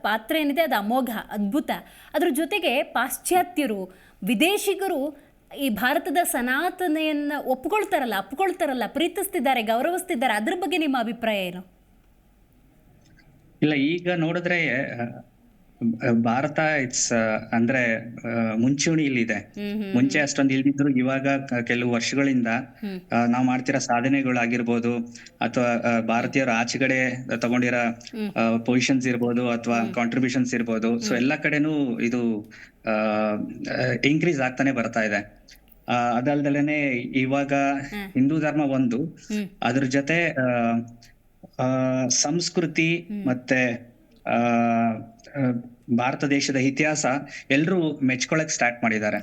Speaker 1: ಪಾತ್ರ ಏನಿದೆ ಅದು ಅಮೋಘ, ಅದ್ಭುತ. ಅದ್ರ ಜೊತೆಗೆ ಪಾಶ್ಚಾತ್ಯರು, ವಿದೇಶಿಗರು ಈ ಭಾರತದ ಸನಾತನೆಯನ್ನು ಅಪ್ಕೊಳ್ತಾರಲ್ಲ, ಪ್ರೀತಿಸ್ತಿದ್ದಾರೆ, ಗೌರವಿಸ್ತಿದ್ದಾರೆ. ಅದ್ರ ಬಗ್ಗೆ ನಿಮ್ಮ ಅಭಿಪ್ರಾಯ ಏನು?
Speaker 8: ಇಲ್ಲ, ಈಗ ನೋಡಿದ್ರೆ ಭಾರತ ಇಟ್ಸ್ ಅಂದ್ರೆ ಮುಂಚೂಣಿಯಲ್ಲಿದೆ. ಮುಂಚೆ ಅಷ್ಟೊಂದು ಇಲ್ದಿದ್ರು ಇವಾಗ ಕೆಲವು ವರ್ಷಗಳಿಂದ ನಾವು ಮಾಡ್ತಿರೋ ಸಾಧನೆಗಳಾಗಿರ್ಬೋದು ಅಥವಾ ಭಾರತೀಯರು ಆಚೆಗಡೆ ತಗೊಂಡಿರೋ ಪೊಸಿಷನ್ಸ್ ಇರ್ಬೋದು ಅಥವಾ ಕಾಂಟ್ರಿಬ್ಯೂಷನ್ಸ್ ಇರ್ಬೋದು, ಸೊ ಎಲ್ಲಾ ಕಡೆನೂ ಇದು ಇನ್ಕ್ರೀಸ್ ಆಗ್ತಾನೆ ಬರ್ತಾ ಇದೆ. ಅದಲ್ದಲೇನೆ ಇವಾಗ ಹಿಂದೂ ಧರ್ಮ ಒಂದು, ಅದ್ರ ಜೊತೆ ಸಂಸ್ಕೃತಿ ಮತ್ತೆ ಭಾರತ ದೇಶದ ಇತಿಹಾಸ ಎಲ್ರೂ ಮೆಚ್ಕೊಳಕ್ ಸ್ಟಾರ್ಟ್ ಮಾಡಿದ್ದಾರೆ.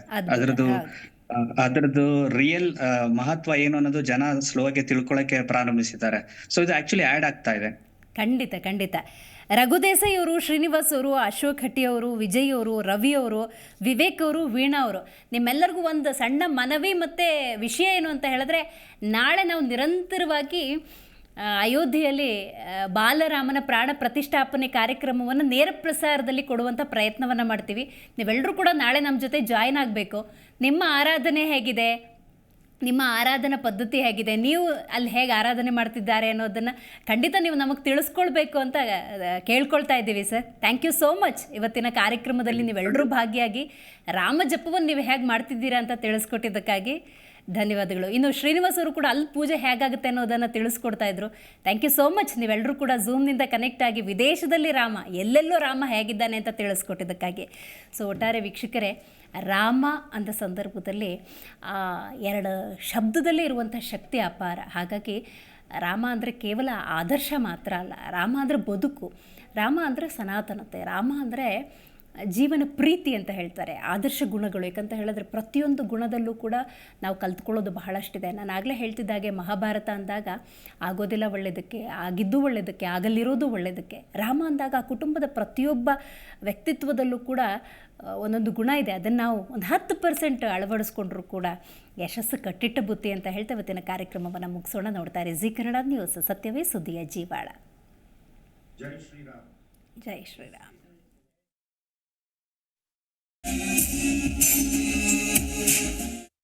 Speaker 8: ಅದರದ್ದು ರಿಯಲ್ ಮಹತ್ವ ಏನು ಅನ್ನೋದು ಜನ ಸ್ಲೋ ಆಗಿ ತಿಳ್ಕೊಳಕ್ಕೆ ಪ್ರಾರಂಭಿಸಿದ್ದಾರೆ. ಸೊ ಇದು ಆಕ್ಚುಲಿ ಆಡ್ ಆಗ್ತಾ ಇದೆ.
Speaker 1: ಖಂಡಿತ. ರಘು ದೇಸಾಯಿ ಅವರು, ಶ್ರೀನಿವಾಸ್ ಅವರು, ಅಶೋಕ್ ಹಟ್ಟಿ ಅವರು, ವಿಜಯ್ ಅವರು, ರವಿ ಅವರು, ವಿವೇಕ್ ಅವರು, ವೀಣಾ ಅವರು, ನಿಮ್ಮೆಲ್ಲರಿಗೂ ಒಂದು ಸಣ್ಣ ಮನವಿ ಮತ್ತು ವಿಷಯ ಏನು ಅಂತ ಹೇಳಿದ್ರೆ, ನಾಳೆ ನಾವು ನಿರಂತರವಾಗಿ ಅಯೋಧ್ಯೆಯಲ್ಲಿ ಬಾಲರಾಮನ ಪ್ರಾಣ ಪ್ರತಿಷ್ಠಾಪನೆ ಕಾರ್ಯಕ್ರಮವನ್ನು ನೇರ ಪ್ರಸಾರದಲ್ಲಿ ಕೊಡುವಂಥ ಪ್ರಯತ್ನವನ್ನು ಮಾಡ್ತೀವಿ. ನೀವೆಲ್ಲರೂ ಕೂಡ ನಾಳೆ ನಮ್ಮ ಜೊತೆ ಜಾಯ್ನ್ ಆಗಬೇಕು. ನಿಮ್ಮ ಆರಾಧನೆ ಹೇಗಿದೆ, ನಿಮ್ಮ ಆರಾಧನಾ ಪದ್ಧತಿ ಹೇಗಿದೆ, ನೀವು ಅಲ್ಲಿ ಹೇಗೆ ಆರಾಧನೆ ಮಾಡ್ತಿದ್ದಾರೆ ಅನ್ನೋದನ್ನು ಖಂಡಿತ ನೀವು ನಮಗೆ ತಿಳಿಸ್ಕೊಳ್ಬೇಕು ಅಂತ ಕೇಳ್ಕೊಳ್ತಾ ಇದ್ದೀವಿ sir. Thank you so much. ಇವತ್ತಿನ ಕಾರ್ಯಕ್ರಮದಲ್ಲಿ ನೀವೆಲ್ಲರೂ ಭಾಗಿಯಾಗಿ ರಾಮ ಜಪವನ್ನು ನೀವು ಹೇಗೆ ಮಾಡ್ತಿದ್ದೀರಾ ಅಂತ ತಿಳಿಸ್ಕೊಟ್ಟಿದ್ದಕ್ಕಾಗಿ ಧನ್ಯವಾದಗಳು. ಇನ್ನು ಶ್ರೀನಿವಾಸ್ ಅವರು ಕೂಡ ಅಲ್ಲಿ ಪೂಜೆ ಹೇಗಾಗುತ್ತೆ ಅನ್ನೋದನ್ನು ತಿಳಿಸ್ಕೊಡ್ತಾ ಇದ್ರು. Thank you so much. ನೀವೆಲ್ಲರೂ ಕೂಡ ಝೂಮ್ನಿಂದ ಕನೆಕ್ಟ್ ಆಗಿ ವಿದೇಶದಲ್ಲಿ ರಾಮ, ಎಲ್ಲೆಲ್ಲೋ ರಾಮ ಹೇಗಿದ್ದಾನೆ ಅಂತ ತಿಳಿಸ್ಕೊಟ್ಟಿದ್ದಕ್ಕಾಗಿ. ಸೊ ಒಟ್ಟಾರೆ ವೀಕ್ಷಕರೇ, ರಾಮ ಅಂದ ಸಂದರ್ಭದಲ್ಲಿ ಎರಡು ಶಬ್ದದಲ್ಲಿ ಇರುವಂಥ ಶಕ್ತಿ ಅಪಾರ. ಹಾಗಾಗಿ ರಾಮ ಅಂದರೆ ಕೇವಲ ಆದರ್ಶ ಮಾತ್ರ ಅಲ್ಲ, ರಾಮ ಅಂದರೆ ಬದುಕು, ರಾಮ ಅಂದರೆ ಸನಾತನತೆ, ರಾಮ ಅಂದರೆ ಜೀವನ ಪ್ರೀತಿ ಅಂತ ಹೇಳ್ತಾರೆ. ಆದರ್ಶ ಗುಣಗಳು, ಯಾಕಂತ ಹೇಳಿದ್ರೆ ಪ್ರತಿಯೊಂದು ಗುಣದಲ್ಲೂ ಕೂಡ ನಾವು ಕಲ್ತ್ಕೊಳ್ಳೋದು ಬಹಳಷ್ಟಿದೆ. ನಾನು ಆಗಲೇ ಹೇಳ್ತಿದ್ದಾಗೆ ಮಹಾಭಾರತ ಅಂದಾಗ ಆಗೋದಿಲ್ಲ ಒಳ್ಳೆಯದಕ್ಕೆ, ಆಗಿದ್ದು ಒಳ್ಳೆಯದಕ್ಕೆ, ಆಗಲಿರೋದು ಒಳ್ಳೆಯದಕ್ಕೆ. ರಾಮ ಅಂದಾಗ ಆ ಕುಟುಂಬದ ಪ್ರತಿಯೊಬ್ಬ ವ್ಯಕ್ತಿತ್ವದಲ್ಲೂ ಕೂಡ ಒಂದೊಂದು ಗುಣ ಇದೆ. ಅದನ್ನು ನಾವು ಒಂದು 10% ಅಳವಡಿಸ್ಕೊಂಡ್ರೂ ಕೂಡ ಯಶಸ್ಸು ಕಟ್ಟಿಟ್ಟ ಬುತ್ತಿ ಅಂತ ಹೇಳ್ತಾ ಇವತ್ತಿನ ಕಾರ್ಯಕ್ರಮವನ್ನು ಮುಗಿಸೋಣ. ನೋಡ್ತಾರೆ ಜಿ ಕನ್ನಡ ನ್ಯೂಸ್, ಸತ್ಯವೇ ಸುದ್ದಿಯ ಜೀವಾಳ.
Speaker 6: ಜೈ ಶ್ರೀರಾಮ್.
Speaker 1: ಜೈ ಶ್ರೀರಾಮ್.